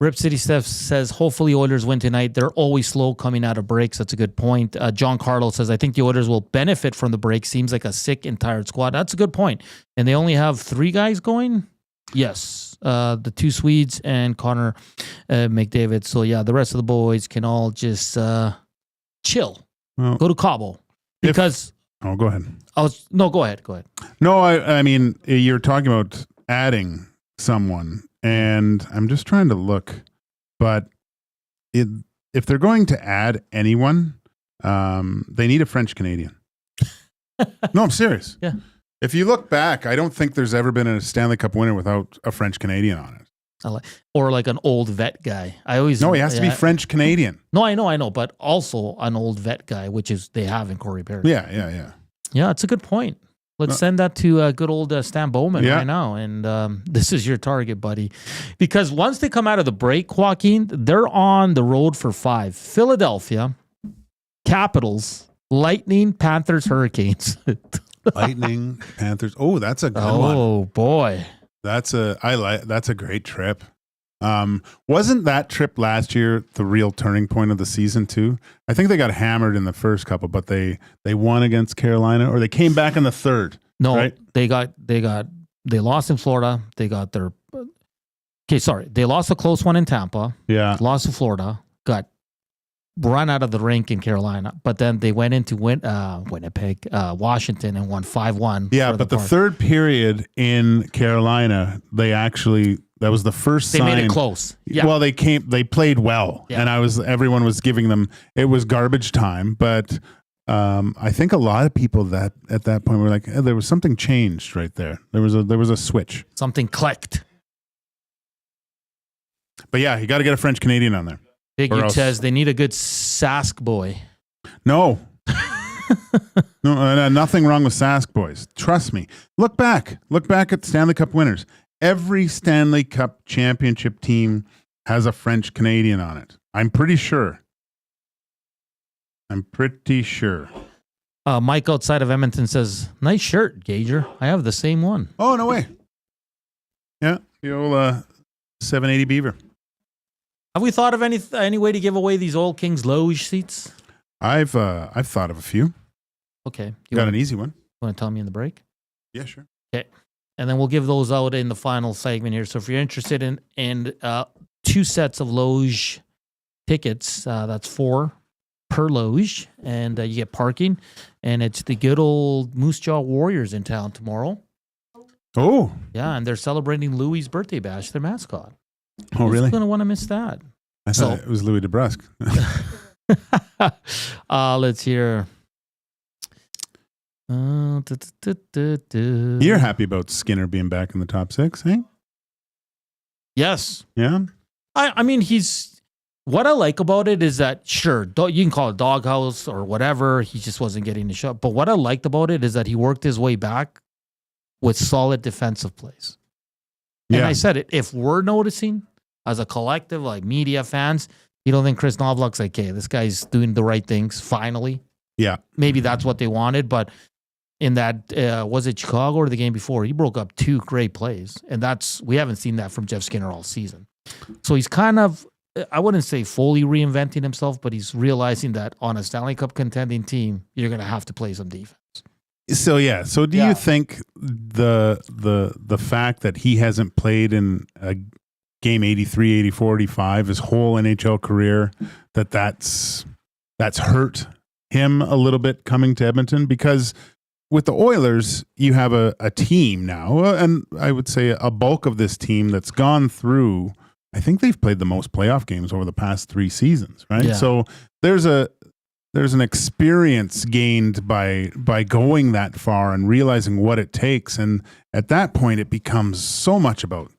Rip City Steph says, hopefully Oilers win tonight. They're always slow coming out of breaks. That's a good point. John Carlo says, I think the Oilers will benefit from the break. Seems like a sick and tired squad. That's a good point. And they only have 3 guys going? Yes. The 2 Swedes and Connor McDavid. So, yeah, the rest of the boys can all just chill. Well, go to Cabo. Because... go ahead. Go ahead. No, I mean, you're talking about adding someone. And I'm just trying to look, but if they're going to add anyone, they need a French Canadian. No, I'm serious. Yeah. If you look back, I don't think there's ever been a Stanley Cup winner without a French Canadian on it. Or like an old vet guy. He has to be French Canadian. No, I know, but also an old vet guy, which is they have in Corey Perry. Yeah. Yeah, it's a good point. Let's send that to good old Stan Bowman right now. And this is your target, buddy. Because once they come out of the break, Joaquin, they're on the road for 5. Philadelphia, Capitals, Lightning, Panthers, Hurricanes. Lightning, Panthers. Oh, that's a good one. Oh, boy. That's a great trip. Wasn't that trip last year the real turning point of the season too? I think they got hammered in the first couple, but they won against Carolina, or they came back in the third. No, right? they lost in Florida. They lost a close one in Tampa. Yeah. Lost to Florida. Got run out of the rink in Carolina, but then they went into Winnipeg, Washington, and won 5-1. Yeah, but the third period in Carolina, that was the first sign. They made it close. Yeah. Well, they played well, and everyone was giving them. It was garbage time, but I think a lot of people at that point were like, there was something changed right there. There was a switch. Something clicked. But yeah, you got to get a French Canadian on there. Biggie says they need a good Sask boy. No. No, nothing wrong with Sask boys. Trust me. Look back at Stanley Cup winners. Every Stanley Cup championship team has a French Canadian on it. I'm pretty sure. Mike outside of Edmonton says, nice shirt, Gager. I have the same one. Oh, no way. Yeah, the old 780 Beaver. Have we thought of any way to give away these Oil Kings loge seats? I've thought of a few. Okay. Got an easy one. Want to tell me in the break? Yeah, sure. Okay. And then we'll give those out in the final segment here. So if you're interested in 2 sets of loge tickets, that's 4 per loge, and you get parking. And it's the good old Moose Jaw Warriors in town tomorrow. Oh. Yeah, and they're celebrating Louis' birthday bash, their mascot. Oh, really? Who's going to want to miss that? I thought it was Louis DeBrusque. Let's hear. You're happy about Skinner being back in the top 6, eh? Yes. Yeah. I mean, what I like about it is that, sure, you can call it doghouse or whatever. He just wasn't getting the shot. But what I liked about it is that he worked his way back with solid defensive plays. And I said it, if we're noticing as a collective, like media fans, you don't think Chris Novak's like, okay, this guy's doing the right things finally? Yeah. Maybe that's what they wanted. But in that, was it Chicago or the game before? He broke up 2 great plays. And we haven't seen that from Jeff Skinner all season. So he's kind of, I wouldn't say fully reinventing himself, but he's realizing that on a Stanley Cup contending team, you're going to have to play some defense. So yeah. So do you think the fact that he hasn't played in a game 83, 84, 85, his whole NHL career, that's hurt him a little bit coming to Edmonton? Because with the Oilers, you have a team now, and I would say a bulk of this team that's gone through. I think they've played the most playoff games over the past 3 seasons, right? Yeah. So there's an experience gained by going that far and realizing what it takes. And at that point, it becomes so much about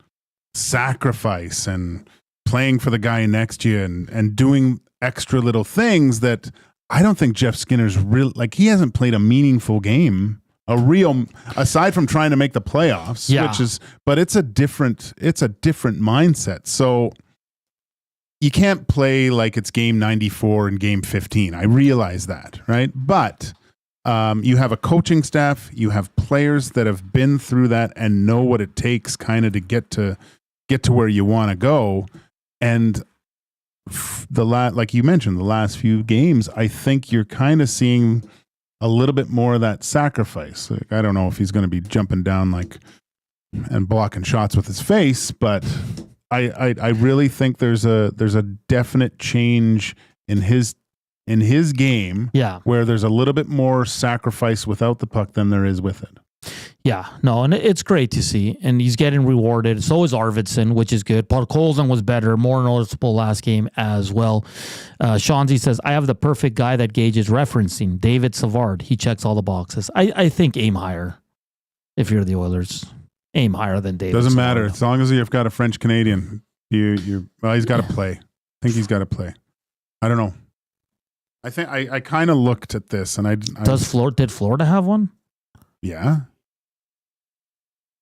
sacrifice and playing for the guy next to you and doing extra little things that I don't think Jeff Skinner's real. Like, he hasn't played a meaningful game, aside from trying to make the playoffs, but it's a different mindset. So you can't play like it's game 94 and game 15. I realize that, right? But you have a coaching staff, you have players that have been through that and know what it takes kind of to get to where you want to go. And like you mentioned, the last few games, I think you're kind of seeing a little bit more of that sacrifice. Like, I don't know if he's going to be jumping down and blocking shots with his face, but I really think there's a definite change in his game, where there's a little bit more sacrifice without the puck than there is with it. Yeah, no, and it's great to see, and he's getting rewarded. So is Arvidsson, which is good. Podkolzin was better, more noticeable last game as well. Shanzi says, I have the perfect guy that Gage is referencing, David Savard. He checks all the boxes. I think aim higher if you're the Oilers. Aim higher than David. Doesn't Savard. matter. As long as you've got a French Canadian, he's got to play. I think he's got to play. I don't know. I think I kind of looked at this and did Florida have one? Yeah.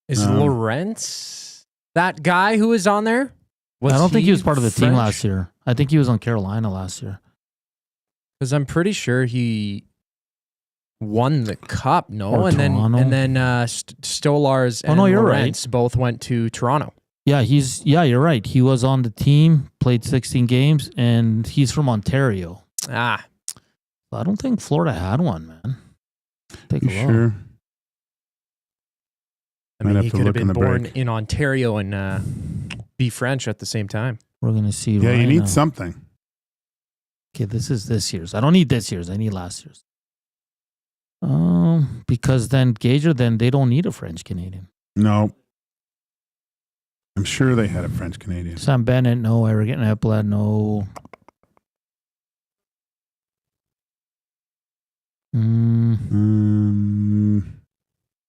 Is Lawrence that guy who was on there? I don't think he was part of the team last year. I think he was on Carolina last year. Because I'm pretty sure he won the cup, no? Or and Toronto. then Stolars and Lawrence both went to Toronto. Yeah, you're right. He was on the team, played 16 games, and he's from Ontario. I don't think Florida had one, man. Take a look. Sure? I mean, he could have been born in Ontario and be French at the same time. We're going to see. Yeah, you need something. Okay, this is this year's. I don't need this year's. I need last year's. Because then Gager, they don't need a French Canadian. No. I'm sure they had a French Canadian. Sam Bennett, no. Eric Epplad, no.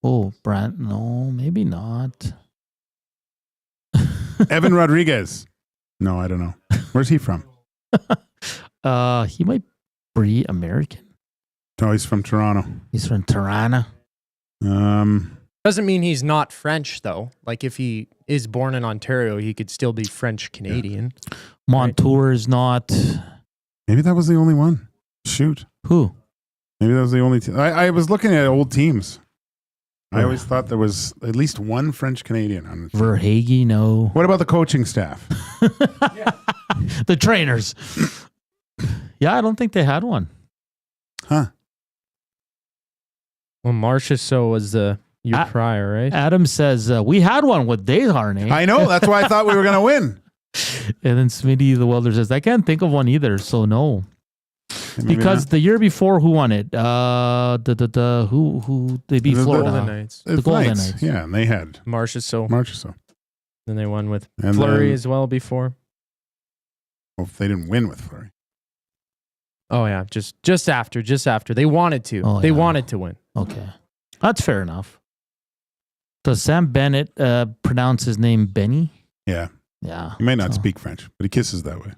Oh, Brant, no, maybe not. Evan Rodriguez. No, I don't know. Where's he from? He might be American. No, he's from Toronto. He's from Toronto. Doesn't mean he's not French, though. Like, if he is born in Ontario, he could still be French Canadian. Yeah. Montour is not. Maybe that was the only one. Shoot. Who? Maybe that was the only team. I was looking at old teams. I always thought there was at least one French Canadian on the team. Verhaeghe, no. What about the coaching staff? The trainers. Yeah, I don't think they had one. Huh. Well, Marchessault was the year prior, right? Adam says, we had one with Desharnais. I know. That's why I thought we were going to win. And then Smitty, the welder, says, I can't think of one either, so no. Maybe because not. the year before, who won it? Who they beat Florida? Golden Knights. The Golden Knights. Yeah, and they had Marchessault. Then they won with Fleury as well before. Well, they didn't win with Fleury. Oh yeah, just after. They wanted to. They wanted to win. Okay. That's fair enough. Does Sam Bennett pronounce his name Benny? Yeah. Yeah. He may not speak French, but he kisses that way.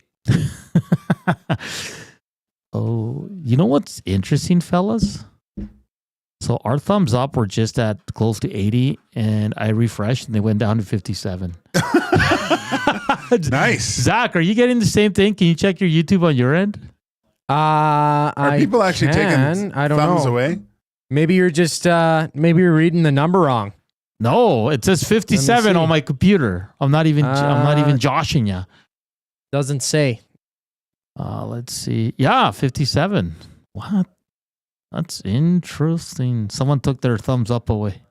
Oh, you know what's interesting, fellas? So our thumbs up were just at close to 80, and I refreshed, and they went down to 57. Nice. Zach, are you getting the same thing? Can you check your YouTube on your end? Are people actually taking thumbs away? Maybe you're just maybe you're reading the number wrong. No, it says 57 on my computer. I'm not even joshing you. Doesn't say. Let's see. Yeah, 57. What? That's interesting. Someone took their thumbs up away.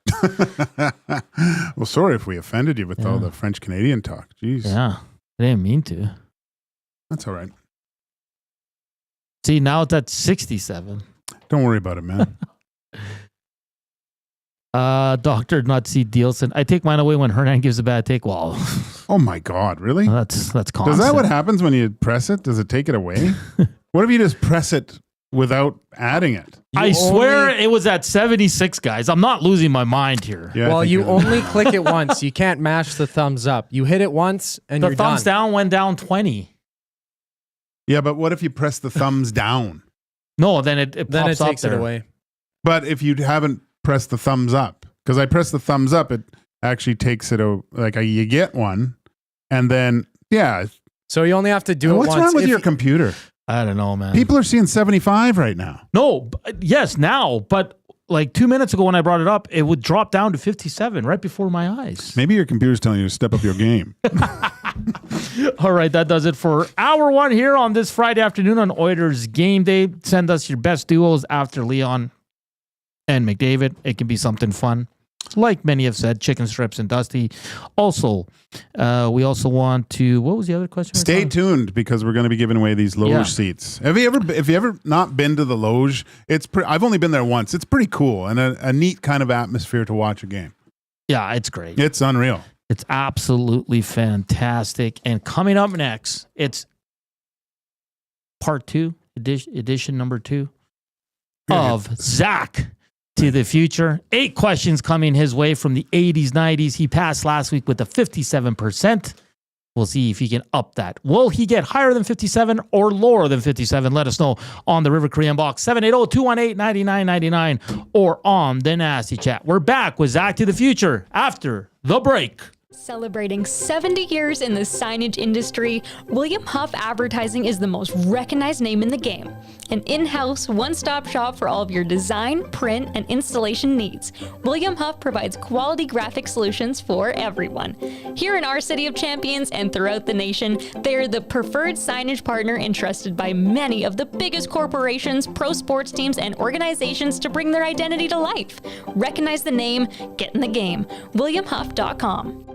Well, sorry if we offended you with all the French Canadian talk. Jeez. Yeah, I didn't mean to. That's all right. See, now it's at 67. Don't worry about it, man. Dr. Nutsy Dielson. I take mine away when Hernan gives a bad take. Well, oh my God, really? That's constant. Does that what happens when you press it? Does it take it away? What if you just press it without adding it. I swear it was at 76, guys. I'm not losing my mind here. Yeah, Well, you only click it once. You can't mash the thumbs up. You hit it once and you're The thumbs done. down went down 20. Yeah, but what if you press the thumbs down? No, then it Then pops it up takes it there. away. But if you haven't pressed the thumbs up, because I press the thumbs up, it actually takes it you get one, and then So you only have to do it What's once. wrong with If your you- computer? I don't know, man. People are seeing 75 right now. No, yes, now, but like 2 minutes ago when I brought it up, it would drop down to 57 right before my eyes. Maybe your computer's telling you to step up your game. All right, that does it for hour one here on this Friday afternoon on Oilers Game Day. Send us your best duos after Leon and McDavid. It can be something fun. Like many have said, chicken strips and Dusty. Also, we also want to, what was the other question? Stay tuned because we're going to be giving away these loge Yeah. seats. If you ever not been to the loge, I've only been there once. It's pretty cool and a neat kind of atmosphere to watch a game. Yeah, it's great. It's unreal. It's absolutely fantastic. And coming up next, it's part 2, edition number 2 of Zach to the Future. 8 questions coming his way from the 80s, 90s. He passed last week with a 57%. We'll see if he can up that. Will he get higher than 57 or lower than 57? Let us know on the River Korean box, 780-218-9999, or on the Nasty Chat. We're back with Zach to the Future after the break. Celebrating 70 years in the signage industry, William Huff Advertising is the most recognized name in the game. An in-house, one-stop shop for all of your design, print, and installation needs. William Huff provides quality graphic solutions for everyone. Here in our City of Champions and throughout the nation, they are the preferred signage partner entrusted by many of the biggest corporations, pro sports teams, and organizations to bring their identity to life. Recognize the name, get in the game. WilliamHuff.com.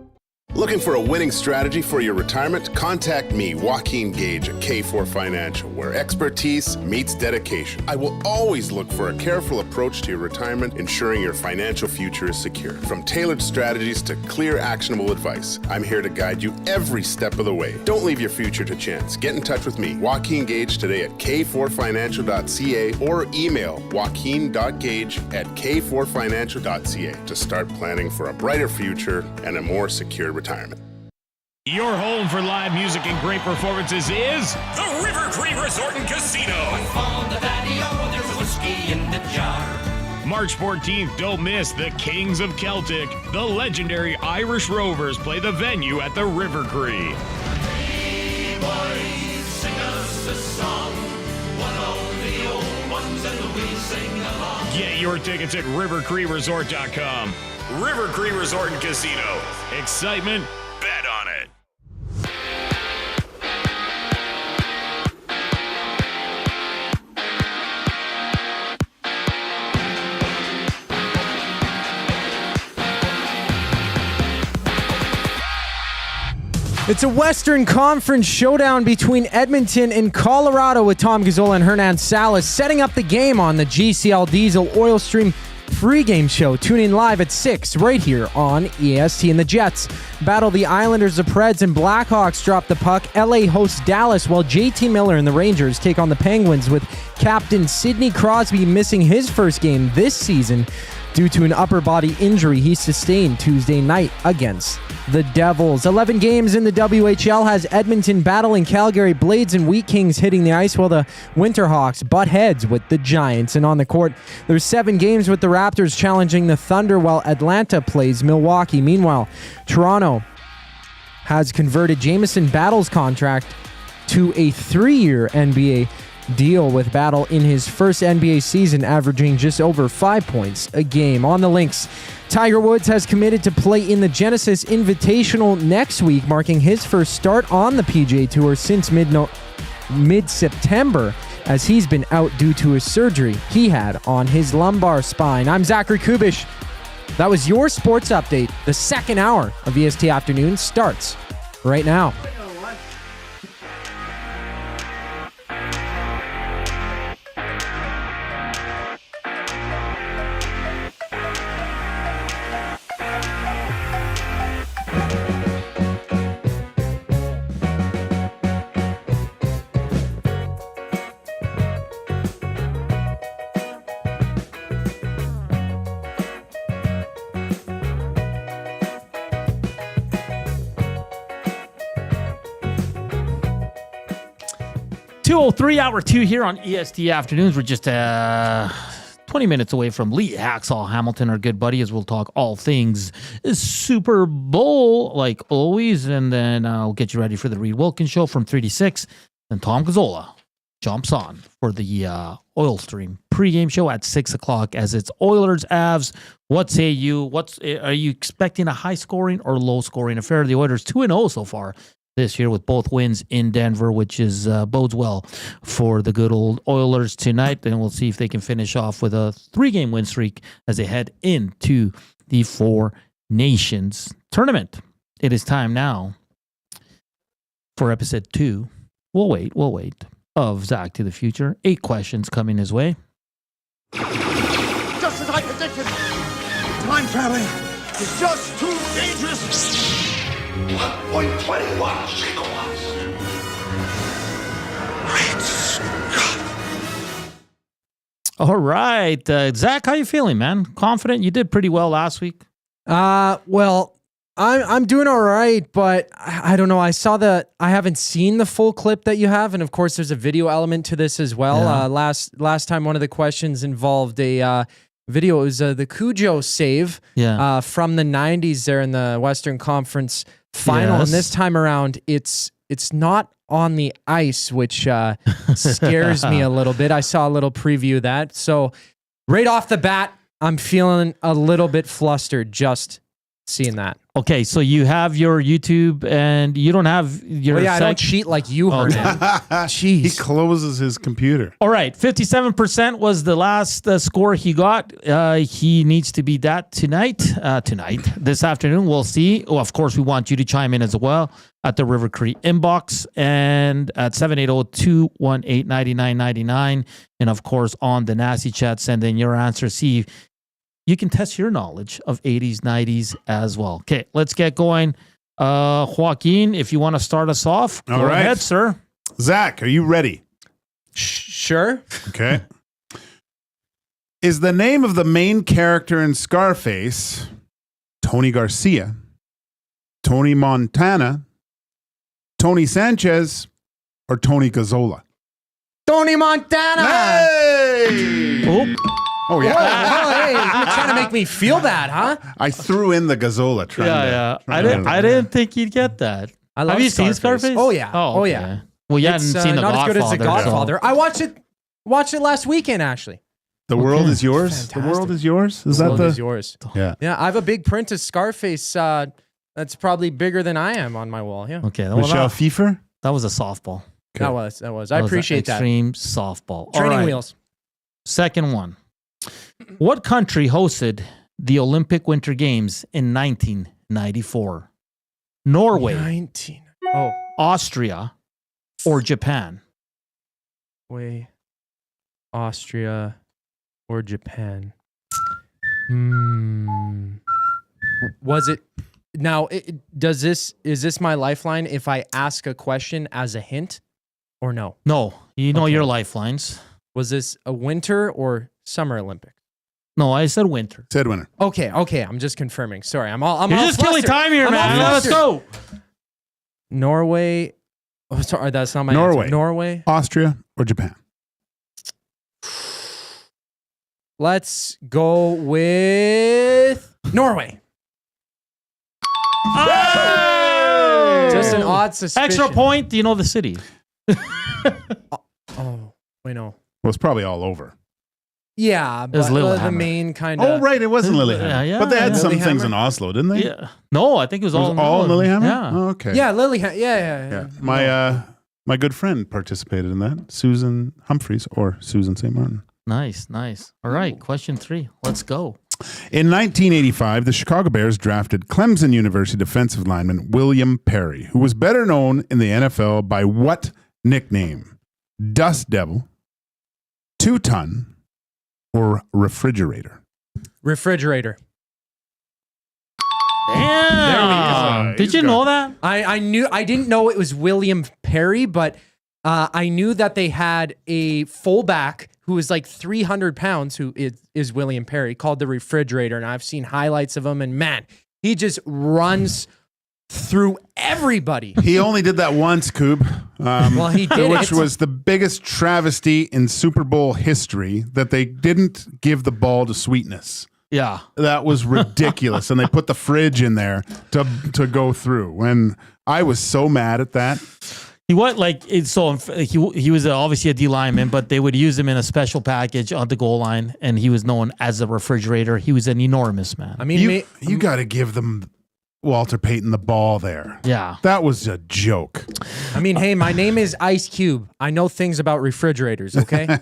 Looking for a winning strategy for your retirement? Contact me, Joaquin Gage at K4 Financial, where expertise meets dedication. I will always look for a careful approach to your retirement, ensuring your financial future is secure. From tailored strategies to clear, actionable advice, I'm here to guide you every step of the way. Don't leave your future to chance. Get in touch with me, Joaquin Gage, today at k4financial.ca or email joaquin.gage@k4financial.ca to start planning for a brighter future and a more secure retirement. Your home for live music and great performances is The River Cree Resort and Casino. On the patio, there's whiskey in the jar. March 14th. Don't miss the Kings of Celtic. The legendary Irish Rovers play the venue at the River Cree. Hey boys, sing us a song. One of the old ones and we sing along. Get your tickets at rivercreeresort.com. River Cree Resort and Casino. Excitement, bet on it. It's a Western Conference showdown between Edmonton and Colorado with Tom Gazzola and Hernan Salas setting up the game on the GCL Diesel Oil Stream pregame show. Tune in live at 6 right here on EST. And the Jets battle the Islanders, the Preds, and Blackhawks drop the puck. LA hosts Dallas while JT Miller and the Rangers take on the Penguins with captain Sidney Crosby missing his first game this season due to an upper body injury he sustained Tuesday night against the Devils. 11 games in the WHL has Edmonton battling Calgary Blades and Wheat Kings hitting the ice while the Winterhawks butt heads with the Giants. And on the court, there's 7 games with the Raptors challenging the Thunder while Atlanta plays Milwaukee. Meanwhile, Toronto has converted Jamison Battle's contract to a 3-year NBA deal with Battle in his first NBA season, averaging just over 5 points a game. On the links, Tiger Woods has committed to play in the Genesis Invitational next week, marking his first start on the PGA Tour since mid-September, as he's been out due to a surgery he had on his lumbar spine. I'm Zachary Kubusch. That was your sports update. The second hour of EST Afternoons starts right now. 2:03, hour 2 here on EST Afternoons. We're just 20 minutes away from Lee Hacksaw Hamilton, our good buddy, as we'll talk all things Super Bowl, like always. And then I'll get you ready for the Reed Wilkins Show from 3 to 6. And Tom Gazzola jumps on for the Oil Stream pregame show at 6 o'clock as it's Oilers Avs. What say you? Are you expecting a high scoring or low scoring affair? The Oilers 2-0 so far this year with both wins in Denver, which is bodes well for the good old Oilers tonight. And we'll see if they can finish off with a 3-game win streak as they head into the Four Nations tournament. It is time now for episode 2. We'll wait. Of Zach to the Future. 8 questions coming his way. Just as I predicted, time traveling is just too dangerous. 1.21 gigawatts. Great Scott. All right. Zach, how you feeling, man? Confident? You did pretty well last week. Well, I'm doing all right, but I don't know. I haven't seen the full clip that you have, and of course, there's a video element to this as well. Yeah. Last time, one of the questions involved a video. It was the Cujo save from the 90s there in the Western Conference Final, Yes. and this time around, it's not on the ice, which scares me a little bit. I saw a little preview of that, so right off the bat, I'm feeling a little bit flustered just seeing that. Okay, so you have your YouTube and you don't have your... I don't cheat like you, Hernan. Jeez. He closes his computer. All right, 57% was the last score he got. He needs to beat that tonight. This afternoon, we'll see. Oh, of course, we want you to chime in as well at the River Cree inbox and at 780-218-9999. And of course, on the Nasty Chat, send in your answer. See, you can test your knowledge of 80s, 90s as well. Okay, let's get going. Joaquin, if you want to start us off, go All right. ahead, sir. Zach, are you ready? Sure. Okay. Is the name of the main character in Scarface Tony Garcia, Tony Montana, Tony Sanchez, or Tony Gazzola? Tony Montana! Hey! Oh, yeah. Hey, you're trying to make me feel bad, huh? I threw in the Gazzola. I didn't think you'd get that. Have you seen Scarface? Oh, yeah. okay. Yeah. Well, you It's, hadn't seen The not Godfather. as good as The Godfather. so- I watched it last weekend, actually. The world is yours. The world is yours. Is The that world the? is yours. Yeah. Yeah, I have a big print of Scarface that's probably bigger than I am on my wall. Yeah. Okay. well, Michelle Pfeiffer. that was a softball. That was. I That was an appreciate that. extreme softball. All Training right. wheels. Second one. What country hosted the Olympic Winter Games in 1994? Norway, 19. Oh, Austria, or Japan? Austria or Japan. Was it now? Is this my lifeline if I ask a question as a hint, or no? No, you know Okay. your lifelines. Was this a winter or summer Olympics? No, I said winter. Said winner. Okay. I'm just confirming. Sorry, I'm You're all just killing flustered. time here, I'm all man. Let's flustered. go. Norway. Oh, sorry, that's not my Norway. answer. Norway. Austria or Japan? Let's go with Norway. Oh! Just an odd suspicion. Extra point. Do you know the city? Oh, wait, no. Well, it's probably all over. Yeah, was but the Lillehammer. main kind of. Oh, right. It wasn't Lillehammer. Yeah, but they had some Lillehammer. things in Oslo, didn't they? Yeah. No, I think it was It was all all Lillehammer? Yeah. Oh, okay. Yeah, Lillehammer. Yeah. Yeah. My good friend participated in that. Susan Humphreys or Susan St. Martin. Nice. All right. Question 3. Let's go. In 1985, the Chicago Bears drafted Clemson University defensive lineman William Perry, who was better known in the NFL by what nickname? Dust Devil, Two-Ton, or Refrigerator? Refrigerator. Damn. Did you know that? I didn't know it was William Perry, but I knew that they had a fullback who was like 300 pounds, who is William Perry, called the Refrigerator. And I've seen highlights of him, and man, he just runs through everybody. He only did that once, Coob. Well, he did which it. was the biggest travesty in Super Bowl history that they didn't give the ball to Sweetness. Yeah. That was ridiculous. And they put the fridge in there to go through. And I was so mad at that. He was he was obviously a D lineman, but they would use him in a special package on the goal line, and he was known as a refrigerator. He was an enormous man. I mean, you got to give them Walter Payton the ball there. Yeah. That was a joke. I mean, hey, my name is Ice Cube. I know things about refrigerators, okay?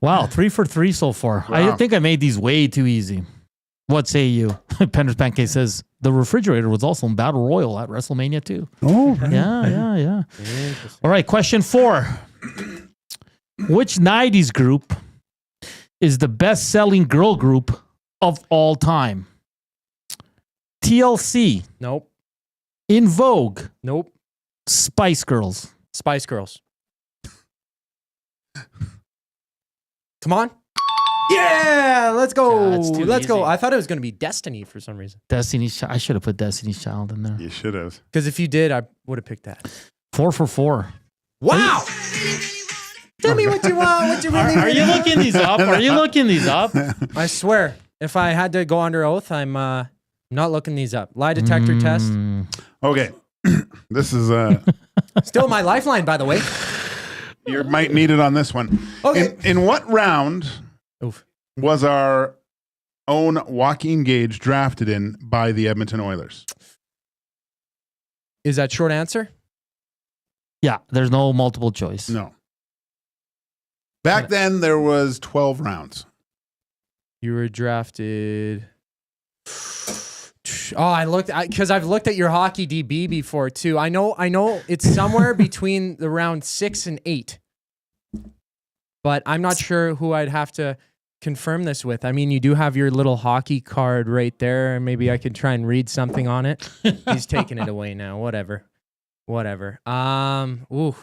Wow, 3 for 3 so far. Wow. I think I made these way too easy. What say you? Pender's Pancake says the refrigerator was also in Battle Royal at WrestleMania 2. Oh, right. Yeah. All right, question 4. Which 90s group is the best-selling girl group of all time? TLC. Nope. In Vogue. Nope. Spice Girls. Spice Girls. Come on. Yeah, let's go. Yeah, it's too Let's go. easy. I thought it was going to be Destiny for some reason. Destiny's Child. I should have put Destiny's Child in there. You should have. Because if you did, I would have picked that. 4 for 4. Wow. Tell me what you want. What you really Are you want. looking these up? Are you looking these up? I swear, if I had to go under oath, I'm not looking these up. Lie detector test. Okay. This is Still my lifeline, by the way. you might need it on this one. Okay. In what round Oof. was our own Joaquin Gage drafted in by the Edmonton Oilers? Is that short answer? Yeah, there's no multiple choice. No. Back then, there was 12 rounds. You were drafted. Oh, I looked because I've looked at your hockey DB before too. I know it's somewhere between the round 6 and 8, but I'm not sure who I'd have to confirm this with. I mean, you do have your little hockey card right there, and maybe I could try and read something on it. He's taking it away now. Whatever. Ooh.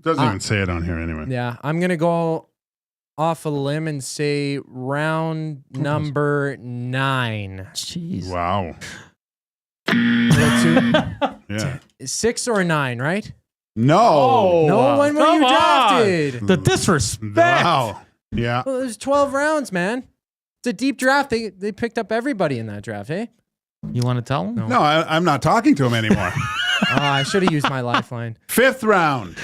Doesn't even say it on here anyway. Yeah, I'm gonna go off a limb and say round number 9. Jeez. Wow. Yeah. 6 or 9, right? No. No, when were Come you on. drafted? The disrespect. Wow. Yeah. Well, there's 12 rounds, man. It's a deep draft. They picked up everybody in that draft, eh? You want to tell him? No, I'm not talking to him anymore. I should have used my lifeline. 5th round.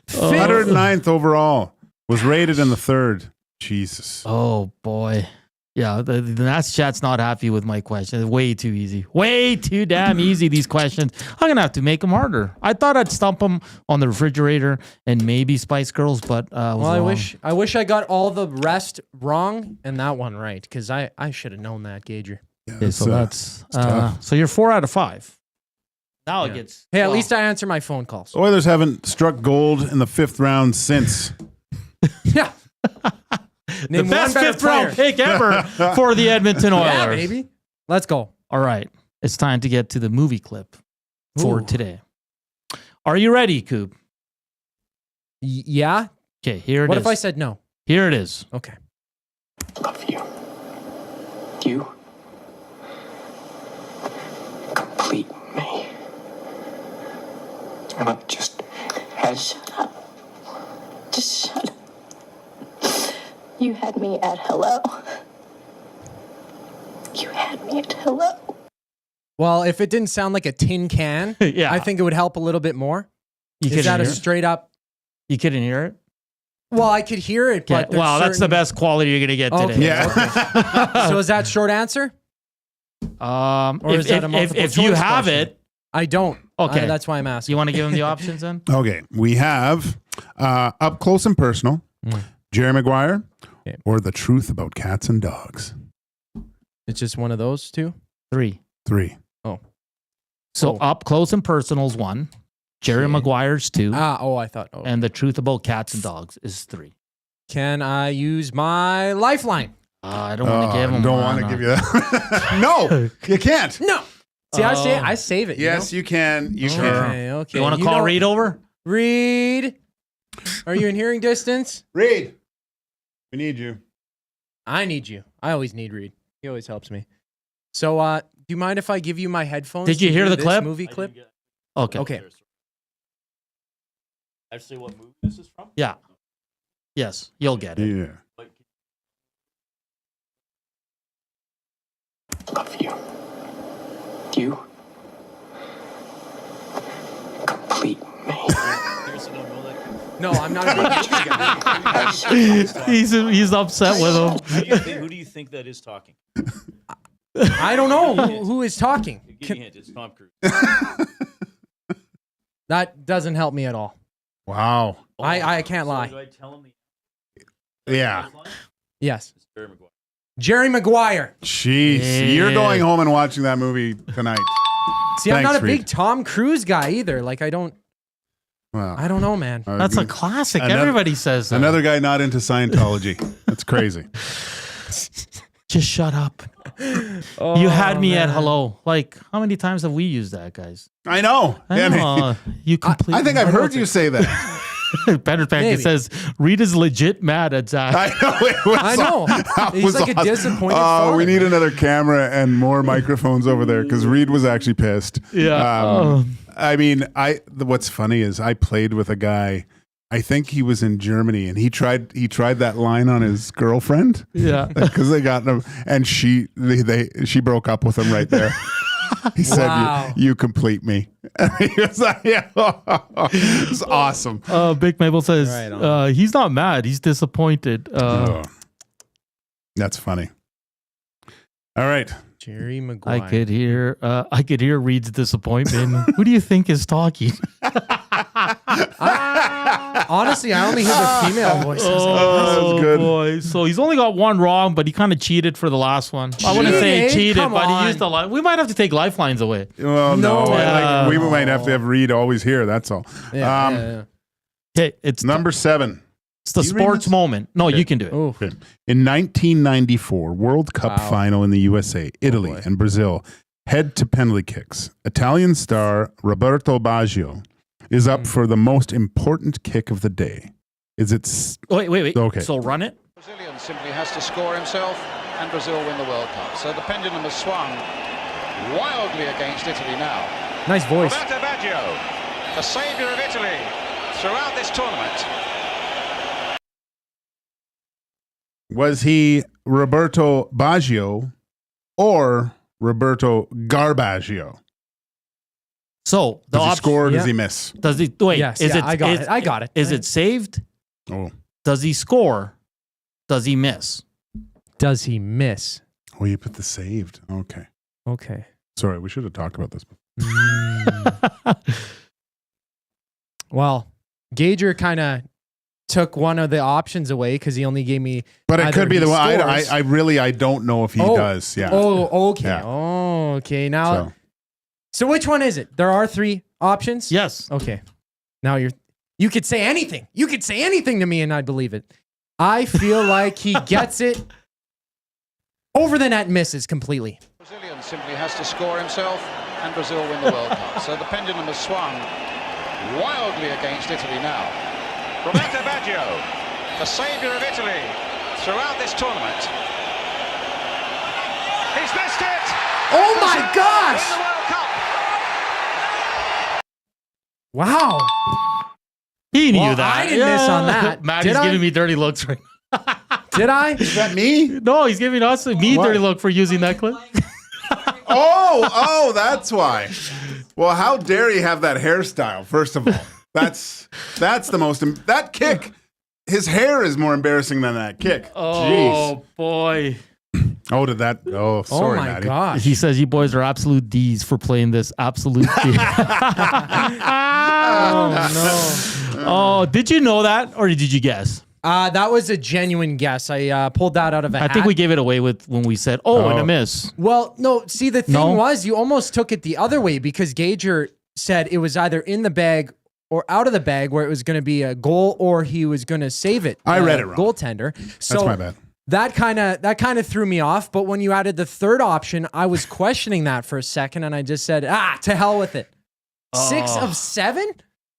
109th overall. Was rated in the 3rd. Jesus. Oh, boy. Yeah, the Nats chat's not happy with my question. It's way too easy. Way too damn easy, these questions. I'm going to have to make them harder. I thought I'd stump them on the refrigerator and maybe Spice Girls, but I wish I got all the rest wrong and that one right, because I should have known that, Gager. Yeah, Okay, so that's so you're 4 out of 5. Now it gets. Hey, at least I answer my phone calls. Oilers haven't struck gold in the 5th round since. Yeah. The best 5th round pick ever for the Edmonton Oilers. Yeah, baby. Let's go. All right. It's time to get to the movie clip for Ooh. today. Are you ready, Coop? Yeah. Okay, here it is. What if I said no? Here it is. Okay. Love you. You complete me. And it just has. Shut up. Just shut up. You had me at hello. You had me at hello. Well, if it didn't sound like a tin can, Yeah. I think it would help a little bit more. You Is that a hear it? straight up? You couldn't hear it? Well, I could hear it, but Okay. Well, that's the best quality you're going to get today. Okay, Yeah. okay. So is that short answer? Or If, is that a multiple if you choice have question? it, I don't. Okay. That's why I'm asking. you want to give them the options then? Okay. We have Up Close and Personal, Jerry Maguire, or The Truth About Cats and Dogs. It's just one of those two? 3. 3. Oh. So Up Close and Personal's 1. Jerry Maguire's 2. I thought. Oh. And The Truth About Cats and Dogs is 3. Can I use my lifeline? I don't want to give them Don't want to give you that. No, you can't. No. See, I save it. Yes, you can. You can. Okay. You want to call Reed over? Reed, are you in hearing distance? Reed, we need you. I need you. I always need Reed. He always helps me. So, do you mind if I give you my headphones? Did you to hear the this clip? movie clip? Okay. Okay. Actually, what movie this is from? Yeah. Yes, you'll get it. Yeah. Love you. You complete me. No, I'm not a big guy. He's upset with him. Who do you think that is talking? I don't know who is talking. Give me a hint. It's Tom Cruise. That doesn't help me at all. Wow. I can't lie. Do I tell him Yeah. Yes. It's Jerry Maguire. Jerry Maguire. Jeez. Yeah. You're going home and watching that movie tonight. See, I'm Thanks, not a Reed. big Tom Cruise guy either. Like, I don't know, man. That's a classic. Everybody says that. Another guy not into Scientology. That's crazy. Just shut up. You had me at hello. Like, how many times have we used that, guys? I know. I know. You completely. I think I've heard you say that. Banter Packet says Reed is legit mad at Zach. I know. I know. He's like a disappointed father. We need another camera and more microphones over there because Reed was actually pissed. Yeah. I mean, what's funny is I played with a guy. I think he was in Germany, and he tried that line on his girlfriend. Yeah, because they got him, and she broke up with him right there. He said, "You complete me." He was like, "Yeah, it's awesome." Big Mabel says he's not mad; he's disappointed. That's funny. All right, Jerry Maguire. I could hear Reed's disappointment. Who do you think is talking? Honestly, I only hear the female voices. Oh, good. Boy. So he's only got one wrong, but he kind of cheated for the last one. I wouldn't say he cheated, Come but on. he used the line. We might have to take lifelines away. Well, no, No. we might have to have Reed always here. That's all. Yeah. Okay, it's Number 7. It's the sports moment. No, you can do it. Okay. In 1994 World Cup final in the USA, Italy and Brazil head to penalty kicks. Italian star Roberto Baggio is up for the most important kick of the day. Is it? Wait. Okay. So run it. Brazilian simply has to score himself, and Brazil win the World Cup. So the pendulum has swung wildly against Italy now. Nice voice. Roberto Baggio, the saviour of Italy throughout this tournament. Was he Roberto Baggio or Roberto Garbaggio? So the does he score or does he miss? Does he wait? Yes, is yeah, it? I got it. Is it saved? Oh. Does he score? Does he miss? Does he miss? Oh, you put the saved. Okay. Okay. Sorry, we should have talked about this. Well, Gager kind of took one of the options away because he only gave me. But it could be the one. scores. I really don't know if he does. Yeah. Oh, okay. Yeah. Oh, okay. Now, so which one is it? There are 3 options. Yes. Okay. Now you could say anything. You could say anything to me, and I'd believe it. I feel like he gets it over the net, misses completely. Brazilian simply has to score himself, and Brazil win the World Cup. So the pendulum has swung wildly against Italy now. Roberto Baggio, the saviour of Italy throughout this tournament. He's missed it! Oh my gosh! Win the World Cup! Wow. He knew Well, that. I didn't miss on that. Maddie's Did I? giving me dirty looks right now. Did I? Is that me? No, he's giving us me dirty look for using that clip. Oh, that's why. Well, how dare you have that hairstyle? First of all, that's the most. That kick, his hair is more embarrassing than that kick. Oh boy. Oh, did that? Oh, sorry, my Maddie. gosh. He says you boys are absolute D's for playing this absolute D. Oh no. Oh, did you know that or did you guess? That was a genuine guess. I pulled that out of a hat. I think we gave it away with when we said, and a miss. Well, no. See, the thing No? was, you almost took it the other way because Gager said it was either in the bag or out of the bag, where it was going to be a goal or he was going to save it. I read it wrong. Goaltender. So That's my bad. That kind of threw me off. But when you added the third option, I was questioning that for a second, and I just said, to hell with it. 6 of 7.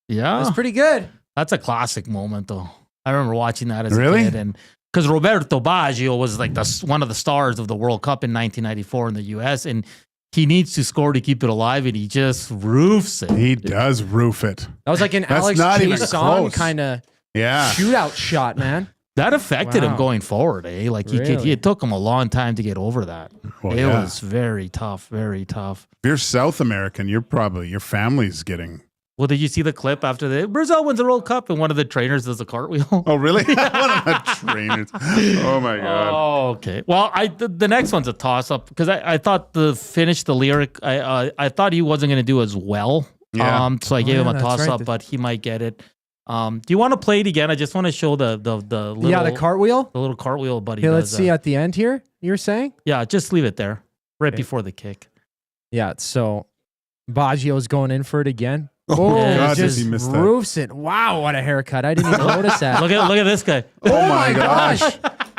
Yeah, That's pretty good. That's a classic moment, though. I remember watching that as Really? a kid, and because Roberto Baggio was like one of the stars of the World Cup in 1994 in the U.S., and he needs to score to keep it alive, and he just roofs it. He does roof it. That was like an Alex Chiasson kind of shootout shot, man. That affected him going forward, eh? Like it took him a long time to get over that. Well, it was very tough, very tough. If you're South American, your family's getting. Well, did you see the clip after Brazil wins the World Cup and one of the trainers does a cartwheel? Oh, really? One of the trainers. Oh my God. Oh, okay. Well, the next one's a toss up because I thought the lyric. I thought he wasn't going to do as well. Yeah. So I gave him a toss up, but he might get it. Do you want to play it again? I just want to show the little, the cartwheel, the little cartwheel, buddy. Okay, let's see at the end here. You're saying? Yeah, just leave it there, right before the kick. Yeah. So Baggio's going in for it again. Oh, God, just he missed roofs it. Wow, what a haircut! I didn't even notice that. Look at this guy. Oh my gosh,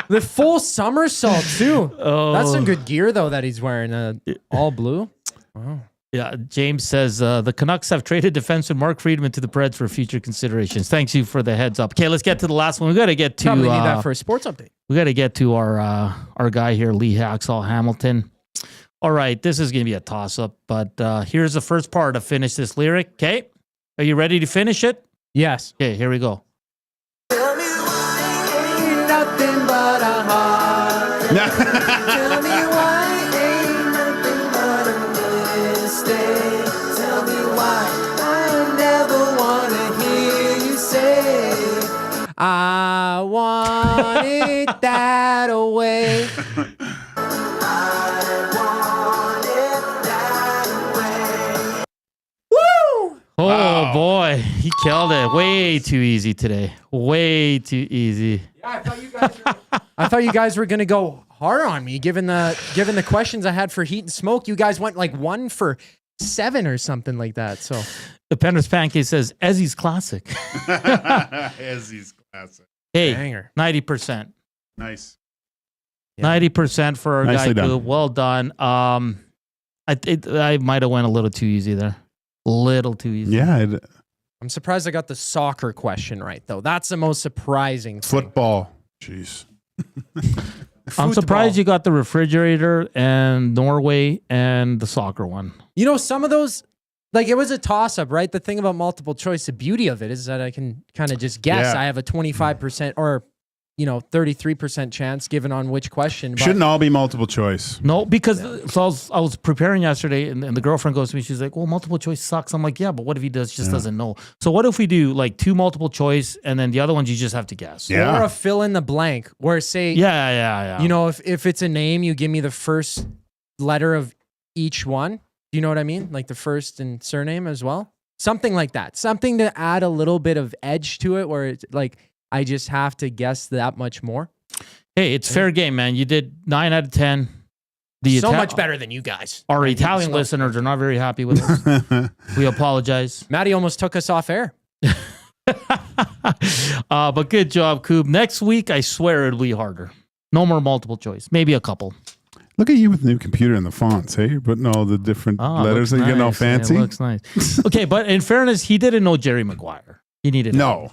the full somersault too. Oh. That's some good gear though that he's wearing. All blue. Wow. Yeah, James says the Canucks have traded defenseman Mark Friedman to the Preds for future considerations. Thanks you for the heads up. Okay, let's get to the last one. We got to get to probably need that for a sports update. We got to get to our guy here, Lee Hacksaw Hamilton. All right, this is going to be a toss up, but here's the first part to finish this lyric. Okay, are you ready to finish it? Yes. Okay, here we go. Tell me why ain't nothing but a heart. Tell me why ain't nothing but a mistake. Tell me why I never want to hear you say I want it that way. Oh, boy. He killed it. Way too easy today. Way too easy. Yeah, I thought you guys were going to go hard on me given the questions I had for heat and smoke. You guys went like 1 for 7 or something like that. So the Pender's Pancake says Ezzy's classic. Ezzy's classic. Hey, Banger. 90%. Nice. 90% for our Nicely guy. done. Well done. I might have went a little too easy there. Little too easy. Yeah. I'm surprised I got the soccer question right, though. That's the most surprising thing. Football. Jeez. I'm surprised you got the refrigerator and Norway and the soccer one. You know, some of those, like it was a toss-up, right? The thing about multiple choice, the beauty of it is that I can kind of just guess. Yeah. I have a 25% or 33% chance given on which question. But Shouldn't all be multiple choice. No, because I was preparing yesterday, and the girlfriend goes to me. She's like, "Well, multiple choice sucks." I'm like, "Yeah, but what if he doesn't know?" So what if we do like 2 multiple choice, and then the other ones you just have to guess? Or a fill in the blank, where say, yeah. You know, if it's a name, you give me the first letter of each one. Do you know what I mean? Like the first and surname as well. Something like that. Something to add a little bit of edge to it, where it's like I just have to guess that much more. Hey, it's fair game, man. You did 9 out of 10. So much better than you guys. Our Italian listeners are not very happy with us. We apologize. Maddie almost took us off air. But good job, Koob. Next week, I swear it'll be harder. No more multiple choice. Maybe a couple. Look at you with the new computer and the fonts, hey? You're putting all the different letters and you're getting all fancy. It looks nice. Okay, but in fairness, he didn't know Jerry Maguire. He needed help.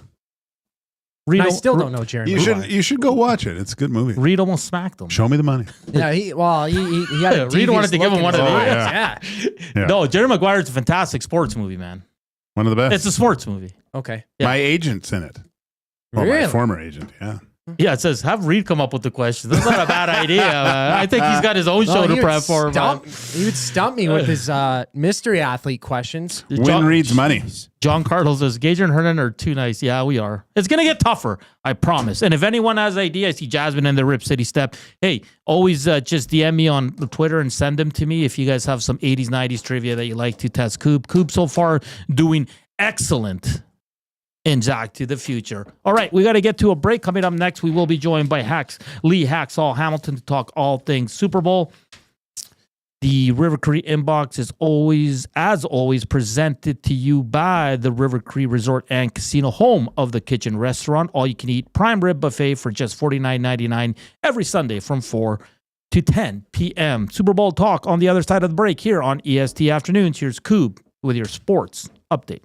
I still don't know Jerry Maguire. You should go watch it. It's a good movie. Reed almost smacked him. Show me the money. Yeah, he had a Reed wanted to give him one of these. these. Yeah. No, Jerry Maguire is a fantastic sports movie, man. One of the best. It's a sports movie. Okay. My agent's in it. Or Really? my former agent, yeah. Yeah, it says, have Reed come up with the questions. That's not a bad idea. I think he's got his own show to prep for. He would stump me with his mystery athlete questions. Win Reed's money. John Carlos says, Gager and Hernan are too nice. Yeah, we are. It's going to get tougher, I promise. And if anyone has ideas, I see Jasmine in the Rip City Step. Hey, always just DM me on the Twitter and send them to me if you guys have some 80s, 90s trivia that you like to test. Coop so far doing excellent. And Zach to the future. All right, we got to get to a break. Coming up next, we will be joined by Lee Hacksaw Hamilton to talk all things Super Bowl. The River Cree inbox is as always, presented to you by the River Cree Resort and Casino, home of the Kitchen Restaurant. All you can eat prime rib buffet for just $49.99 every Sunday from 4 to 10 p.m. Super Bowl talk on the other side of the break here on EST Afternoons. Here's Koob with your sports update.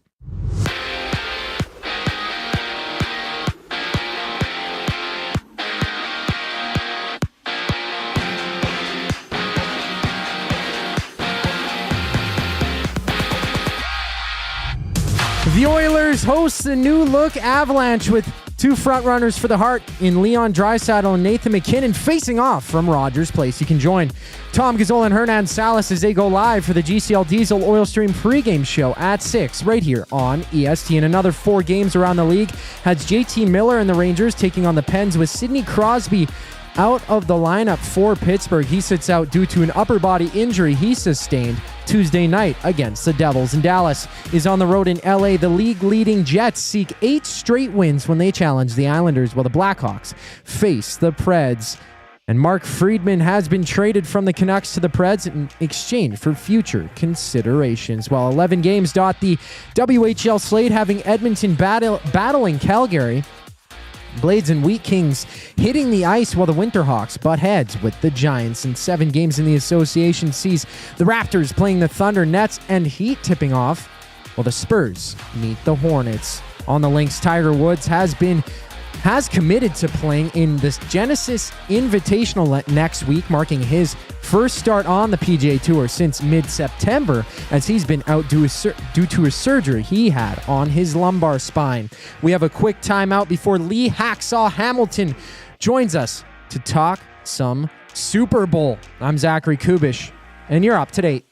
The Oilers host the new look Avalanche with two frontrunners for the Hart in Leon Draisaitl and Nathan McKinnon facing off from Rogers Place. You can join Tom Gazzola and Hernan Salas as they go live for the GCL Diesel Oil Stream pregame show at 6 right here on EST. And another 4 games around the league has JT Miller and the Rangers taking on the Pens with Sidney Crosby out of the lineup for Pittsburgh. He sits out due to an upper body injury he sustained Tuesday night against the Devils. And Dallas is on the road in LA. The league-leading Jets seek 8 straight wins when they challenge the Islanders, while the Blackhawks face the Preds. And Mark Friedman has been traded from the Canucks to the Preds in exchange for future considerations. While 11 games dot the WHL slate, having Edmonton battling Calgary. Blades and Wheat Kings hitting the ice while the Winterhawks butt heads with the Giants. And 7 games in the association sees the Raptors playing the Thunder, Nets, and Heat tipping off while the Spurs meet the Hornets. On the links, Tiger Woods has committed to playing in this Genesis Invitational next week, marking his first start on the PGA Tour since mid-September, as he's been out due to a surgery he had on his lumbar spine. We have a quick timeout before Lee Hacksaw Hamilton joins us to talk some Super Bowl. I'm Zachary Kubusch, and you're up to date.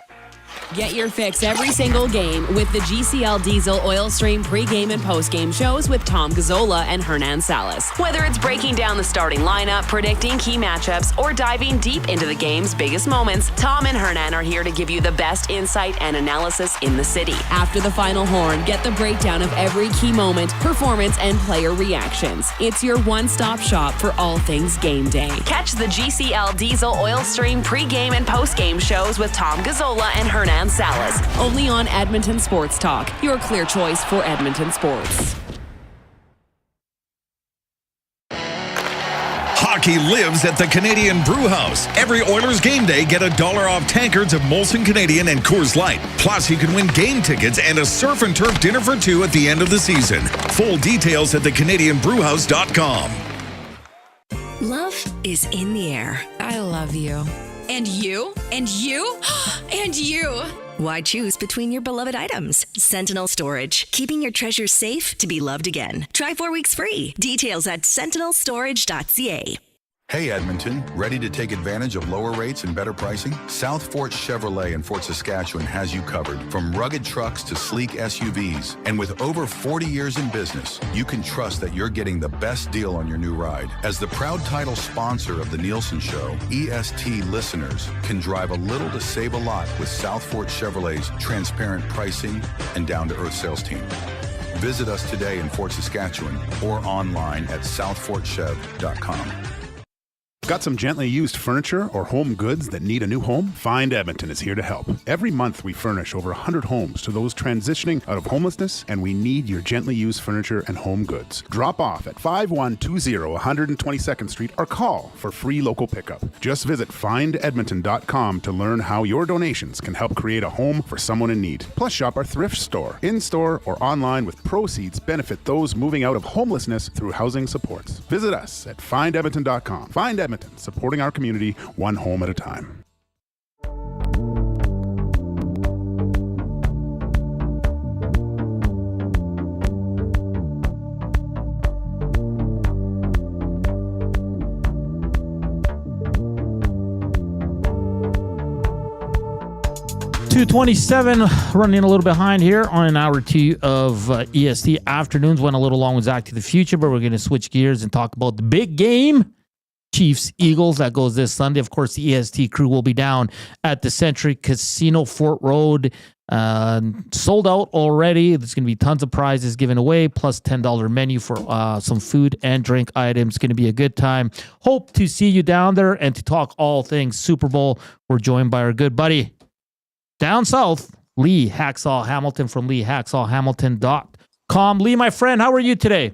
Get your fix every single game with the GCL Diesel Oil Stream pregame and postgame shows with Tom Gazzola and Hernan Salas. Whether it's breaking down the starting lineup, predicting key matchups, or diving deep into the game's biggest moments, Tom and Hernan are here to give you the best insight and analysis in the city. After the final horn, get the breakdown of every key moment, performance, and player reactions. It's your one-stop shop for all things game day. Catch the GCL Diesel Oil Stream pregame and postgame shows with Tom Gazzola and Hernan Salas, only on Edmonton Sports Talk, your clear choice for Edmonton sports. Hockey lives at the Canadian Brew House. Every Oilers game day, get $1 off tankards of Molson Canadian and Coors Light. Plus, you can win game tickets and a surf and turf dinner for 2 at the end of the season. Full details at thecanadianbrewhouse.com. Love is in the air. I love you. And you? And you? And you! Why choose between your beloved items? Sentinel Storage, keeping your treasures safe to be loved again. Try 4 weeks free. Details at sentinelstorage.ca. Hey Edmonton, ready to take advantage of lower rates and better pricing? South Fort Chevrolet in Fort Saskatchewan has you covered. From rugged trucks to sleek SUVs. And with over 40 years in business, you can trust that you're getting the best deal on your new ride. As the proud title sponsor of the Nielsen Show, EST listeners can drive a little to save a lot with South Fort Chevrolet's transparent pricing and down-to-earth sales team. Visit us today in Fort Saskatchewan or online at southfortchev.com. Got some gently used furniture or home goods that need a new home? Find Edmonton is here to help. Every month we furnish over 100 homes to those transitioning out of homelessness, and we need your gently used furniture and home goods. Drop off at 5120 122nd Street or call for free local pickup. Just visit findedmonton.com to learn how your donations can help create a home for someone in need. Plus shop our thrift store, in-store or online, with proceeds benefit those moving out of homelessness through housing supports. Visit us at findedmonton.com. Find Edmonton, supporting our community one home at a time. .227, running a little behind here on an hour or 2 of EST Afternoons. Went a little long with Zach to the future, but we're going to switch gears and talk about the big game. Chiefs Eagles, that goes this Sunday. Of course, the EST crew will be down at the Century Casino, Fort Road. Sold out already. There's going to be tons of prizes given away, plus $10 menu for some food and drink items. Going to be a good time. Hope to see you down there and to talk all things Super Bowl. We're joined by our good buddy down south, Lee Hacksaw Hamilton from LeeHacksawHamilton.com. Lee, my friend, how are you today?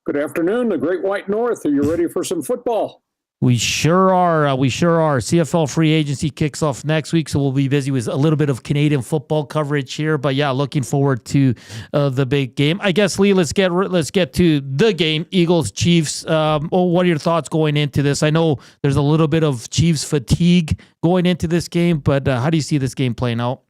Good afternoon, the Great White North. Are you ready for some football? We sure are. CFL free agency kicks off next week, so we'll be busy with a little bit of Canadian football coverage here. But yeah, looking forward to the big game. I guess, Lee, let's get to the game. Eagles Chiefs. What are your thoughts going into this? I know there's a little bit of Chiefs fatigue going into this game, but how do you see this game playing out?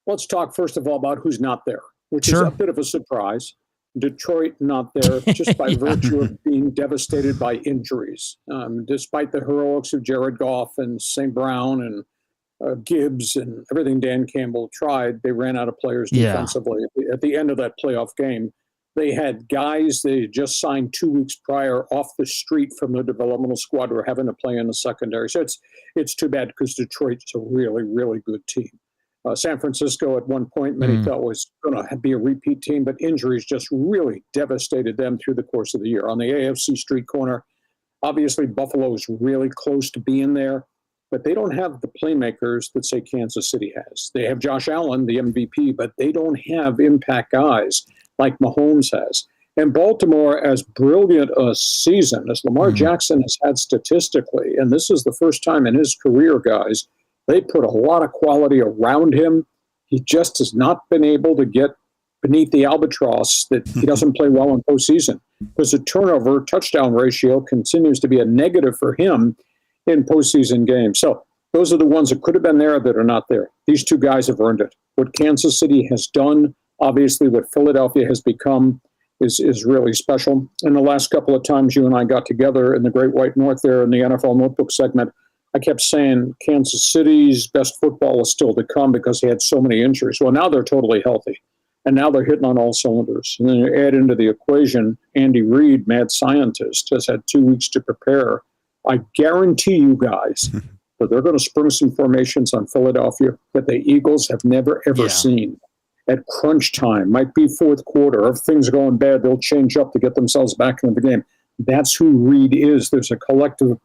Let's talk first of all about who's not there. which is a bit of a surprise. Detroit not there, just by virtue of being devastated by injuries. Despite the heroics of Jared Goff and St. Brown and Gibbs and everything Dan Campbell tried, they ran out of players defensively. At the end of that playoff game, they had guys they had just signed 2 weeks prior off the street from the developmental squad who were having to play in the secondary. So it's too bad because Detroit's a really, really good team. San Francisco at one point many thought was going to be a repeat team, but injuries just really devastated them through the course of the year. On the AFC street corner, obviously Buffalo is really close to being there, but they don't have the playmakers that, say, Kansas City has. They have Josh Allen, the MVP, but they don't have impact guys like Mahomes has. And Baltimore, as brilliant a season as Lamar Jackson has had statistically, and this is the first time in his career, guys, they put a lot of quality around him. He just has not been able to get beneath the albatross that he doesn't play well in postseason because the turnover touchdown ratio continues to be a negative for him in postseason games. So those are the ones that could have been there that are not there. These two guys have earned it. What Kansas City has done, obviously what Philadelphia has become, is really special. And the last couple of times you and I got together in the Great White North there in the NFL Notebook segment, I kept saying Kansas City's best football is still to come because they had so many injuries. Well, now they're totally healthy, and now they're hitting on all cylinders. And then you add into the equation, Andy Reid, mad scientist, has had 2 weeks to prepare. I guarantee you guys that they're going to spring some formations on Philadelphia that the Eagles have never, ever seen. At crunch time, might be fourth quarter. If things are going bad, they'll change up to get themselves back into the game. That's who Reid is. There's a collective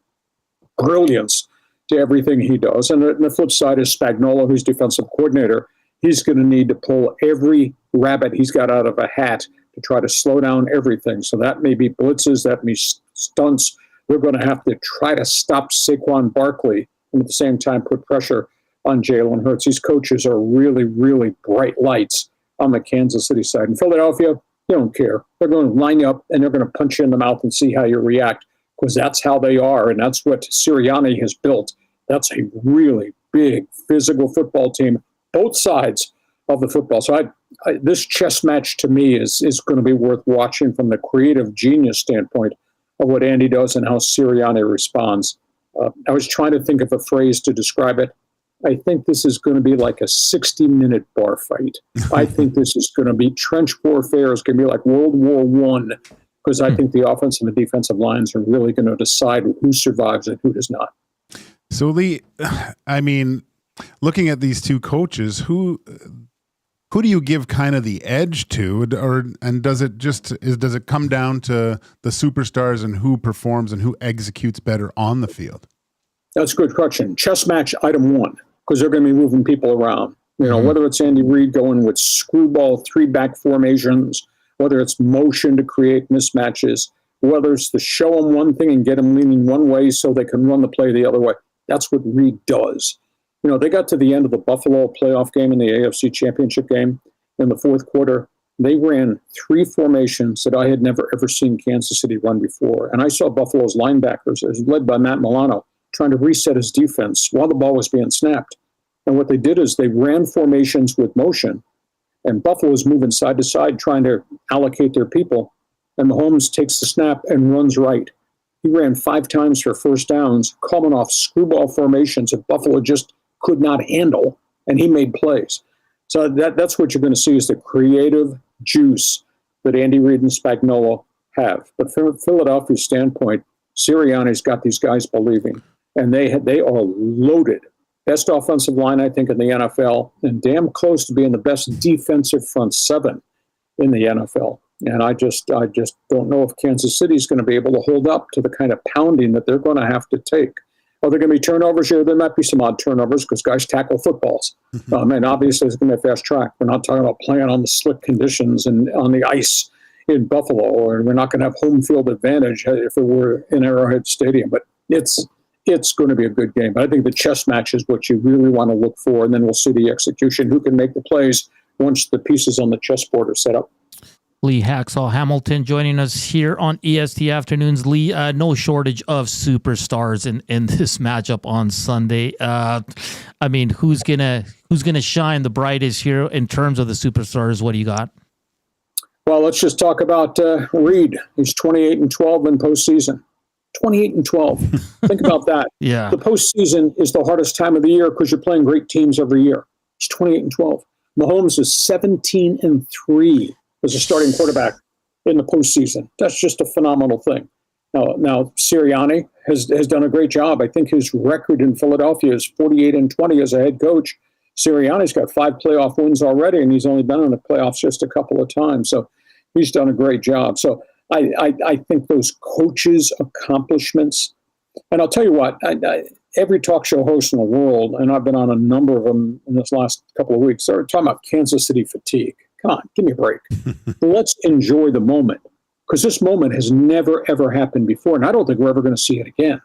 brilliance to everything he does. And the flip side is Spagnuolo, who's defensive coordinator. He's going to need to pull every rabbit he's got out of a hat to try to slow down everything. So that may be blitzes, that may be stunts. They're going to have to try to stop Saquon Barkley and at the same time put pressure on Jalen Hurts. These coaches are really, really bright lights on the Kansas City side. In Philadelphia, they don't care. They're going to line you up and they're going to punch you in the mouth and see how you react because that's how they are. And that's what Sirianni has built. That's a really big physical football team, both sides of the football. So this chess match to me is going to be worth watching from the creative genius standpoint of what Andy does and how Sirianni responds. I was trying to think of a phrase to describe it. I think this is going to be like a 60-minute bar fight. I think this is going to be trench warfare. It's going to be like World War I because I think the offensive and defensive lines are really going to decide who survives and who does not. So, Lee, I mean, looking at these two coaches, who do you give kind of the edge to, and does it come down to the superstars and who performs and who executes better on the field? That's a good question. Chess match item one, because they're going to be moving people around. You know, whether it's Andy Reid going with screwball 3-back formations, whether it's motion to create mismatches, whether it's to show them one thing and get them leaning one way so they can run the play the other way. That's what Reid does. You know, they got to the end of the Buffalo playoff game in the AFC Championship game in the fourth quarter. They ran 3 formations that I had never, ever seen Kansas City run before. And I saw Buffalo's linebackers, as led by Matt Milano, trying to reset his defense while the ball was being snapped. And what they did is they ran formations with motion, and Buffalo's moving side to side trying to allocate their people. And Mahomes takes the snap and runs right. He ran 5 times for first downs, coming off screwball formations that Buffalo just could not handle, and he made plays. So that's what you're going to see is the creative juice that Andy Reid and Spagnuolo have. But from Philadelphia's standpoint, Sirianni's got these guys believing, and they are loaded. Best offensive line, I think, in the NFL, and damn close to being the best defensive front 7 in the NFL. And I just don't know if Kansas City is going to be able to hold up to the kind of pounding that they're going to have to take. Are there going to be turnovers here? There might be some odd turnovers because guys tackle footballs. And obviously it's going to be a fast track. We're not talking about playing on the slick conditions and on the ice in Buffalo, or we're not going to have home field advantage if it were in Arrowhead Stadium. But it's going to be a good game. But I think the chess match is what you really want to look for, and then we'll see the execution, who can make the plays once the pieces on the chessboard are set up. Lee Hacksaw Hamilton joining us here on EST Afternoons. Lee, no shortage of superstars in this matchup on Sunday. I mean, who's gonna shine the brightest here in terms of the superstars? What do you got? Well, let's just talk about Reed. He's 28-12 in postseason. 28-12. Think about that. Yeah. The postseason is the hardest time of the year because you're playing great teams every year. He's 28-12. Mahomes is 17-3 as a starting quarterback in the postseason. That's just a phenomenal thing. Now Sirianni has done a great job. I think his record in Philadelphia is 48-20 as a head coach. Sirianni's got 5 playoff wins already, and he's only been in the playoffs just a couple of times. So he's done a great job. So I think those coaches' accomplishments, and I'll tell you what, every talk show host in the world, and I've been on a number of them in this last couple of weeks, they're talking about Kansas City fatigue. Come on, give me a break. Let's enjoy the moment, because this moment has never, ever happened before, and I don't think we're ever going to see it again.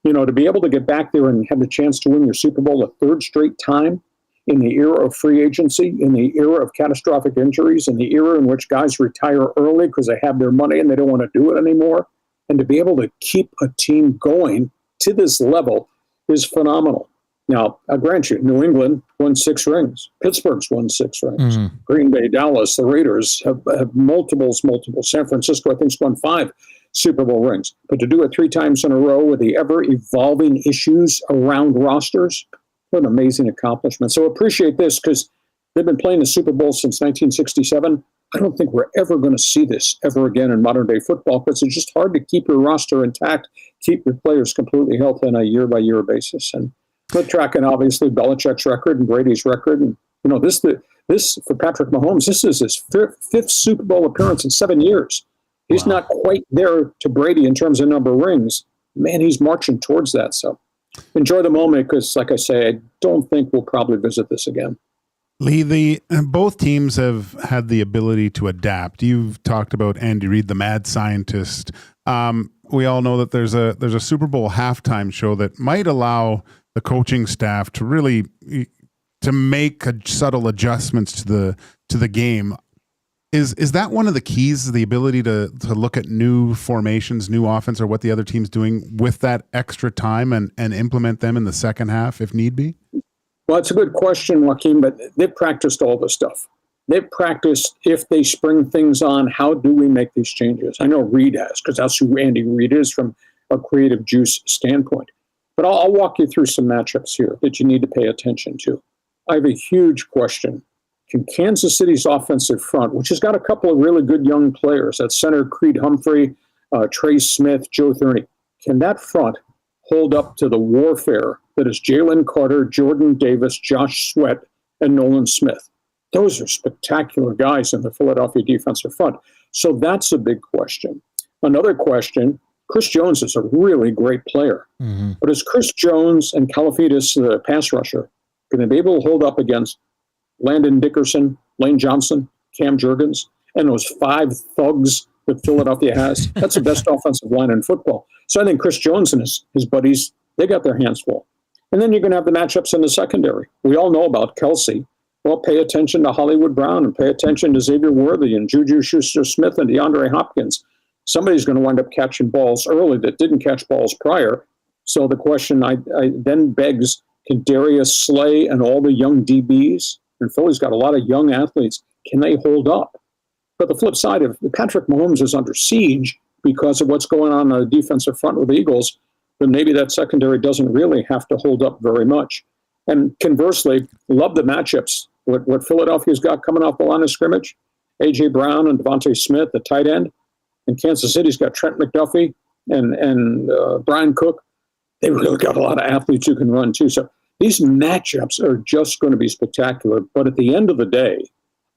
You know, to be able to get back there and have the chance to win your Super Bowl a third straight time in the era of free agency, in the era of catastrophic injuries, in the era in which guys retire early because they have their money and they don't want to do it anymore, and to be able to keep a team going to this level is phenomenal. Now, I grant you, New England won 6 rings. Pittsburgh's won 6 rings. Mm-hmm. Green Bay, Dallas, the Raiders have multiples. San Francisco, I think, has won 5 Super Bowl rings. But to do it 3 times in a row with the ever-evolving issues around rosters, what an amazing accomplishment. So appreciate this, because they've been playing the Super Bowl since 1967. I don't think we're ever going to see this ever again in modern-day football, because it's just hard to keep your roster intact, keep your players completely healthy on a year-by-year basis. And we're tracking, obviously, Belichick's record and Brady's record. And, you know, this for Patrick Mahomes, this is his 5th Super Bowl appearance in 7 years. He's not quite there to Brady in terms of number of rings. Man, he's marching towards that. So enjoy the moment, because, like I say, I don't think we'll probably visit this again. Lee, both teams have had the ability to adapt. You've talked about Andy Reid, the mad scientist. We all know that there's a Super Bowl halftime show that might allow the coaching staff to really to make subtle adjustments to the game. Is that one of the keys, the ability to look at new formations, new offense, or what the other team's doing with that extra time and implement them in the second half if need be? Well, it's a good question, Joaquin, but they've practiced all this stuff. They've practiced, if they spring things on, how do we make these changes? I know Reid has, because that's who Andy Reid is from a creative juice standpoint. But I'll walk you through some matchups here that you need to pay attention to. I have a huge question. Can Kansas City's offensive front, which has got a couple of really good young players, at center Creed Humphrey, Trey Smith, Joe Thurney, can that front hold up to the warfare that is Jalen Carter, Jordan Davis, Josh Sweat, and Nolan Smith? Those are spectacular guys in the Philadelphia defensive front. So that's a big question. Another question, Chris Jones is a really great player. Mm-hmm. But is Chris Jones and Kalafitis, the pass rusher, going to be able to hold up against Landon Dickerson, Lane Johnson, Cam Jurgens, and those 5 thugs that Philadelphia has? That's the best offensive line in football. So I think Chris Jones and his buddies, they got their hands full. And then you're going to have the matchups in the secondary. We all know about Kelsey. Well, pay attention to Hollywood Brown and pay attention to Xavier Worthy and Juju Schuster-Smith and DeAndre Hopkins. Somebody's going to wind up catching balls early that didn't catch balls prior. So the question I then begs, can Darius Slay and all the young DBs, and Philly's got a lot of young athletes, can they hold up? But the flip side, if Patrick Mahomes is under siege because of what's going on the defensive front with the Eagles, then maybe that secondary doesn't really have to hold up very much. And conversely, love the matchups. What Philadelphia's got coming off the line of scrimmage, A.J. Brown and Devontae Smith, the tight end, and Kansas City's got Trent McDuffie and Brian Cook. They really got a lot of athletes who can run too. So these matchups are just going to be spectacular. But at the end of the day,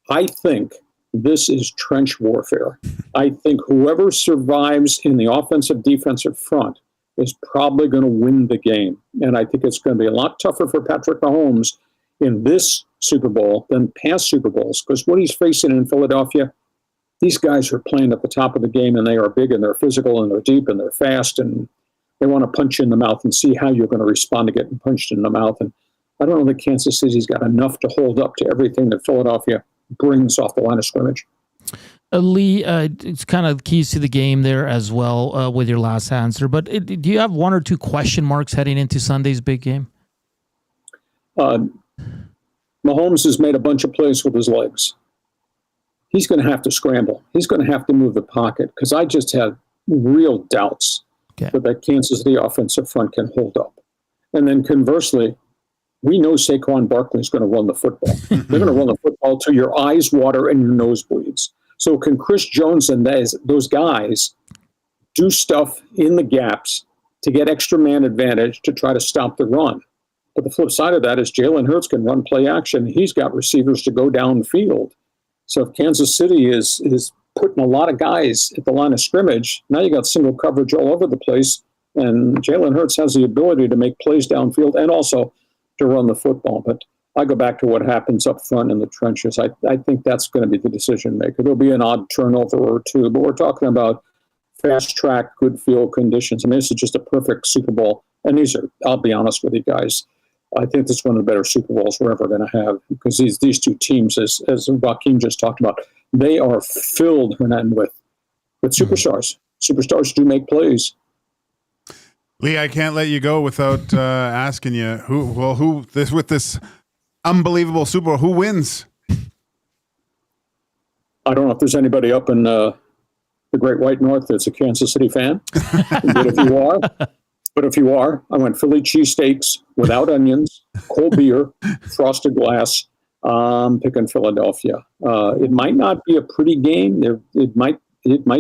I think this is trench warfare. I think whoever survives in the offensive defensive front is probably going to win the game. And I think it's going to be a lot tougher for Patrick Mahomes in this Super Bowl than past Super Bowls, because what he's facing in Philadelphia, these guys are playing at the top of the game, and they are big, and they're physical, and they're deep, and they're fast, and they want to punch you in the mouth and see how you're going to respond to getting punched in the mouth. And I don't know that Kansas City's got enough to hold up to everything that Philadelphia brings off the line of scrimmage. Lee, it's kind of keys to the game there as well with your last answer. But do you have one or two question marks heading into Sunday's big game? Mahomes has made a bunch of plays with his legs. He's going to have to scramble. He's going to have to move the pocket because I just have real doubts that Kansas City offensive front can hold up. And then conversely, we know Saquon Barkley is going to run the football. They're going to run the football till your eyes water and your nose bleeds. So can Chris Jones and those guys do stuff in the gaps to get extra man advantage to try to stop the run? But the flip side of that is Jalen Hurts can run play action. He's got receivers to go downfield. So if Kansas City is putting a lot of guys at the line of scrimmage, now you got single coverage all over the place, and Jalen Hurts has the ability to make plays downfield and also to run the football. But I go back to what happens up front in the trenches. I think that's going to be the decision maker. There'll be an odd turnover or two, but we're talking about fast track, good field conditions. I mean, this is just a perfect Super Bowl. And these are, I'll be honest with you guys, I think this is one of the better Super Bowls we're ever going to have because these two teams, as Joaquin just talked about, they are filled, Hernan, with superstars. Superstars do make plays. Lee, I can't let you go without asking you who with this unbelievable Super Bowl, who wins? I don't know if there's anybody up in the Great White North that's a Kansas City fan, but if you are, I went Philly cheesesteaks without onions, cold beer, frosted glass. Picking Philadelphia. It might not be a pretty game. It might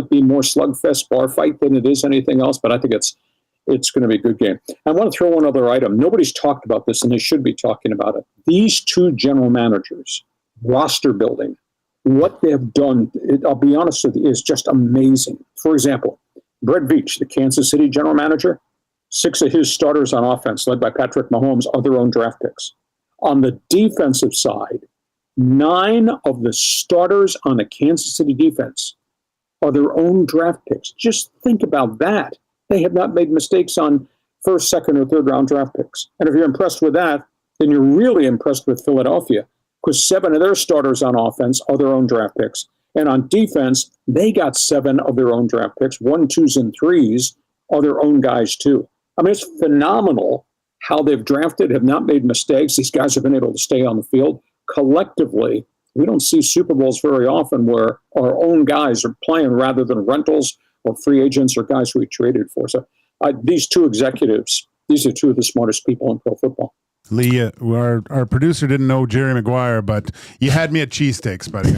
be more slugfest bar fight than it is anything else, but I think it's going to be a good game. I want to throw one other item. Nobody's talked about this, and they should be talking about it. These two general managers, roster building, what they've done, I'll be honest with you, is just amazing. For example, Brett Veach, the Kansas City general manager, 6 of his starters on offense, led by Patrick Mahomes, are their own draft picks. On the defensive side, 9 of the starters on the Kansas City defense are their own draft picks. Just think about that. They have not made mistakes on first, second, or third round draft picks. And if you're impressed with that, then you're really impressed with Philadelphia because 7 of their starters on offense are their own draft picks. And on defense, they got 7 of their own draft picks. 1, 2s, and 3s are their own guys too. I mean, it's phenomenal how they've drafted, have not made mistakes. These guys have been able to stay on the field. Collectively, we don't see Super Bowls very often where our own guys are playing rather than rentals or free agents or guys who we traded for. So these two executives, these are 2 of the smartest people in pro football. Lee, our producer didn't know Jerry Maguire, but you had me at cheesesteaks, buddy.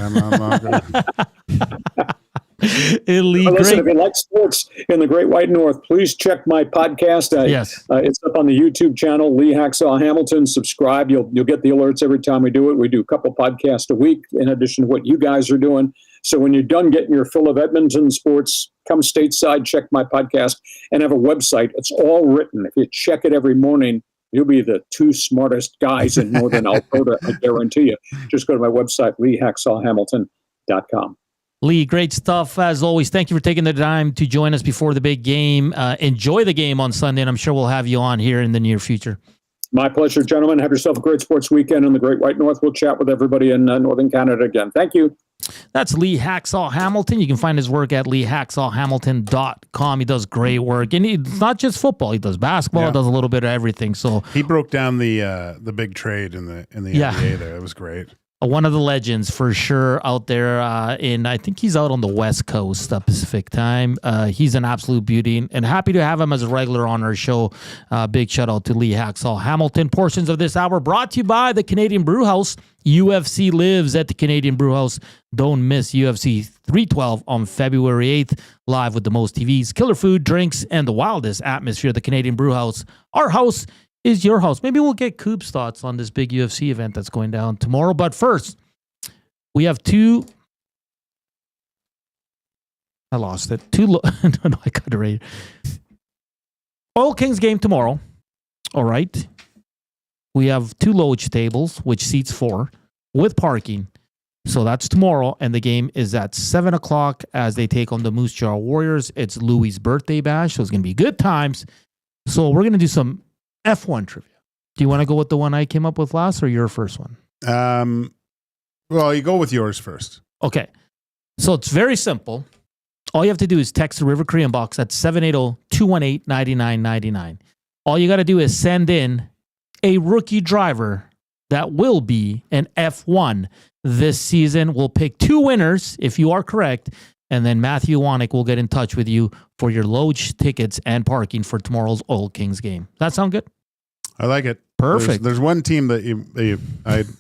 Lee, listen, if you like sports in the Great White North, please check my podcast. Yes. It's up on the YouTube channel, Lee Hacksaw Hamilton. Subscribe. You'll get the alerts every time we do it. We do a couple podcasts a week in addition to what you guys are doing. So when you're done getting your fill of Edmonton sports, come stateside, check my podcast, and have a website. It's all written. If you check it every morning, you'll be the 2 smartest guys in Northern Alberta, I guarantee you. Just go to my website, leehacksawhamilton.com. Lee, great stuff as always. Thank you for taking the time to join us before the big game. Enjoy the game on Sunday, and I'm sure we'll have you on here in the near future. My pleasure, gentlemen. Have yourself a great sports weekend in the Great White North. We'll chat with everybody in Northern Canada again. Thank you. That's Lee Hacksaw Hamilton. You can find his work at leehacksawhamilton.com. He does great work. And it's not just football. He does basketball. He does a little bit of everything. So he broke down the big trade in the NBA there. It was great. One of the legends for sure out there I think he's out on the West Coast Pacific time. He's an absolute beauty and happy to have him as a regular on our show. Big shout out to Lee Hacksaw Hamilton. Portions of this hour brought to you by the Canadian Brewhouse. UFC lives at the Canadian Brewhouse. Don't miss UFC 312 on February 8th. Live with the most TVs, killer food, drinks, and the wildest atmosphere. The Canadian Brewhouse. Our house is your house. Maybe we'll get Coop's thoughts on this big UFC event that's going down tomorrow. But first, we have 2. I lost it. 2. No, I got it right. Oil Kings game tomorrow. All right. We have 2 loge tables, which seats 4 with parking. So that's tomorrow. And the game is at 7 o'clock as they take on the Moose Jaw Warriors. It's Louis' birthday bash. So it's going to be good times. So we're going to do some F1 trivia. Do you want to go with the one I came up with last or your first one? Well, you go with yours first. Okay. So it's very simple. All you have to do is text the River Cree inbox at 780-218-9999. All you got to do is send in a rookie driver that will be an F1 this season. We'll pick 2 winners if you are correct, and then Matthew Wanek will get in touch with you for your lodge tickets and parking for tomorrow's Oil Kings game. Does that sound good? I like it. Perfect. There's one team that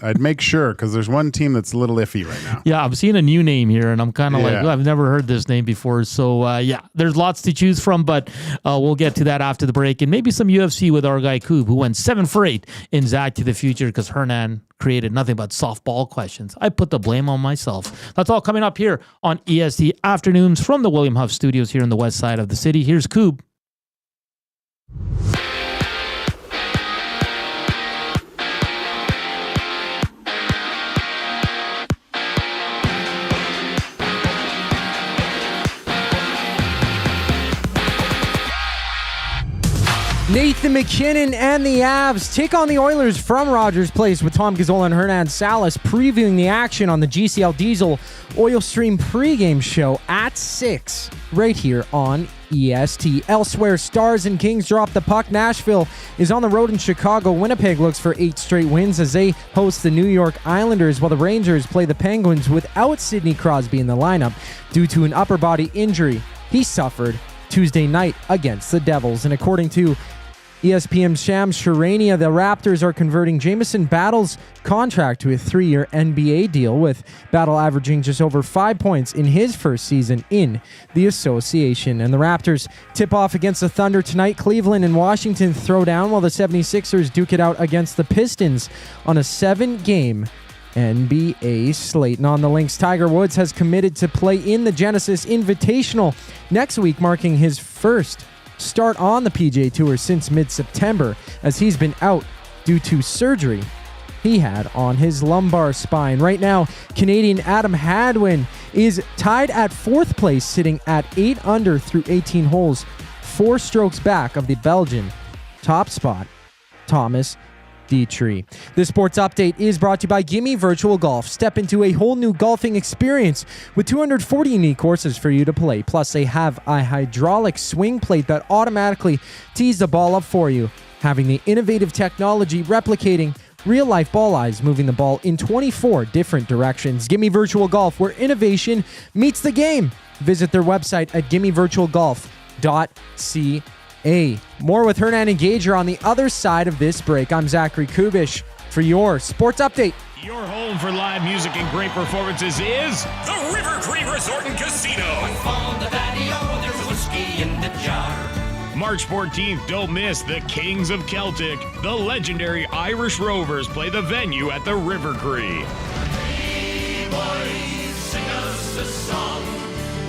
I'd make sure, because there's one team that's a little iffy right now. Yeah, I'm seeing a new name here, and I'm kind of like, well, I've never heard this name before. So, there's lots to choose from, but we'll get to that after the break. And maybe some UFC with our guy, Kub, who went 7 for 8 in Zach to the Future because Hernan created nothing but softball questions. I put the blame on myself. That's all coming up here on EST Afternoons from the William Huff Studios here in the west side of the city. Here's Kub. Nathan McKinnon and the Avs take on the Oilers from Rogers Place with Tom Gazzola and Hernan Salas previewing the action on the GCL Diesel Oil Stream pregame show at 6 right here on EST. Elsewhere, Stars and Kings drop the puck. Nashville is on the road in Chicago. Winnipeg looks for 8 straight wins as they host the New York Islanders, while the Rangers play the Penguins without Sidney Crosby in the lineup due to an upper body injury he suffered Tuesday night against the Devils. And according to ESPN's Shams Charania, the Raptors are converting Jamison Battle's contract to a 3-year NBA deal, with Battle averaging just over 5 points in his first season in the association. And the Raptors tip off against the Thunder tonight. Cleveland and Washington throw down, while the 76ers duke it out against the Pistons on a 7-game NBA slate. And on the links, Tiger Woods has committed to play in the Genesis Invitational next week, marking his first start on the PGA Tour since mid-September, as he's been out due to surgery he had on his lumbar spine. Right now, Canadian Adam Hadwin is tied at 4th place, sitting at 8 under through 18 holes, 4 strokes back of the Belgian top spot, Thomas Dietrich. This sports update is brought to you by Gimme Virtual Golf. Step into a whole new golfing experience with 240 unique courses for you to play. Plus, they have a hydraulic swing plate that automatically tees the ball up for you, having the innovative technology replicating real-life ball eyes, moving the ball in 24 different directions. Gimme Virtual Golf, where innovation meets the game. Visit their website at gimmevirtualgolf.ca. More with Hernan and Gage on the other side of this break. I'm Zachary Kubusch for your sports update. Your home for live music and great performances is The River Cree Resort and Casino. On the patio, there's whiskey in the jar. March 14th, don't miss the Kings of Celtic. The legendary Irish Rovers play the venue at the River Cree. Hey boys, sing us a song.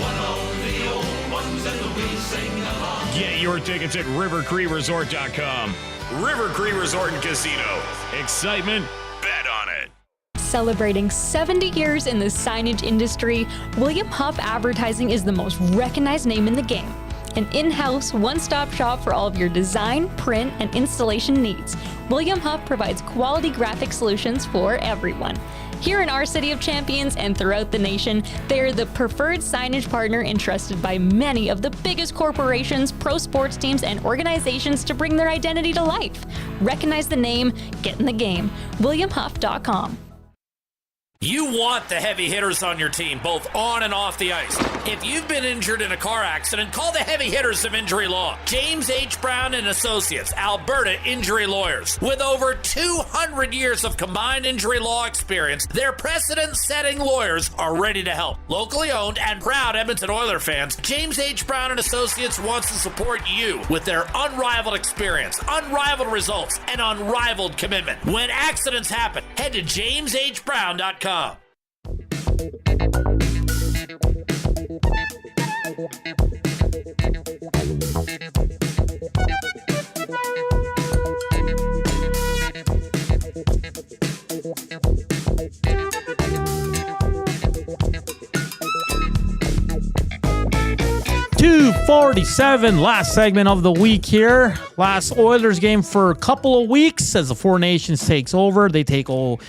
One of the old ones and we sing along. Get your tickets at rivercreeresort.com. River Cree Resort and Casino. Excitement, bet on it. Celebrating 70 years in the signage industry, William Huff Advertising is the most recognized name in the game. An in-house, one-stop shop for all of your design, print, and installation needs. William Huff provides quality graphic solutions for everyone. Here in our City of Champions and throughout the nation, they are the preferred signage partner entrusted by many of the biggest corporations, pro sports teams, and organizations to bring their identity to life. Recognize the name, get in the game. WilliamHuff.com. You want the heavy hitters on your team, both on and off the ice. If you've been injured in a car accident, call the heavy hitters of injury law. James H. Brown and Associates, Alberta Injury Lawyers. With over 200 years of combined injury law experience, their precedent-setting lawyers are ready to help. Locally owned and proud Edmonton Oilers fans, James H. Brown and Associates wants to support you with their unrivaled experience, unrivaled results, and unrivaled commitment. When accidents happen, head to jameshbrown.com. 2:40 6:37, last segment of the week here. Last Oilers game for a couple of weeks as the Four Nations takes over. They take on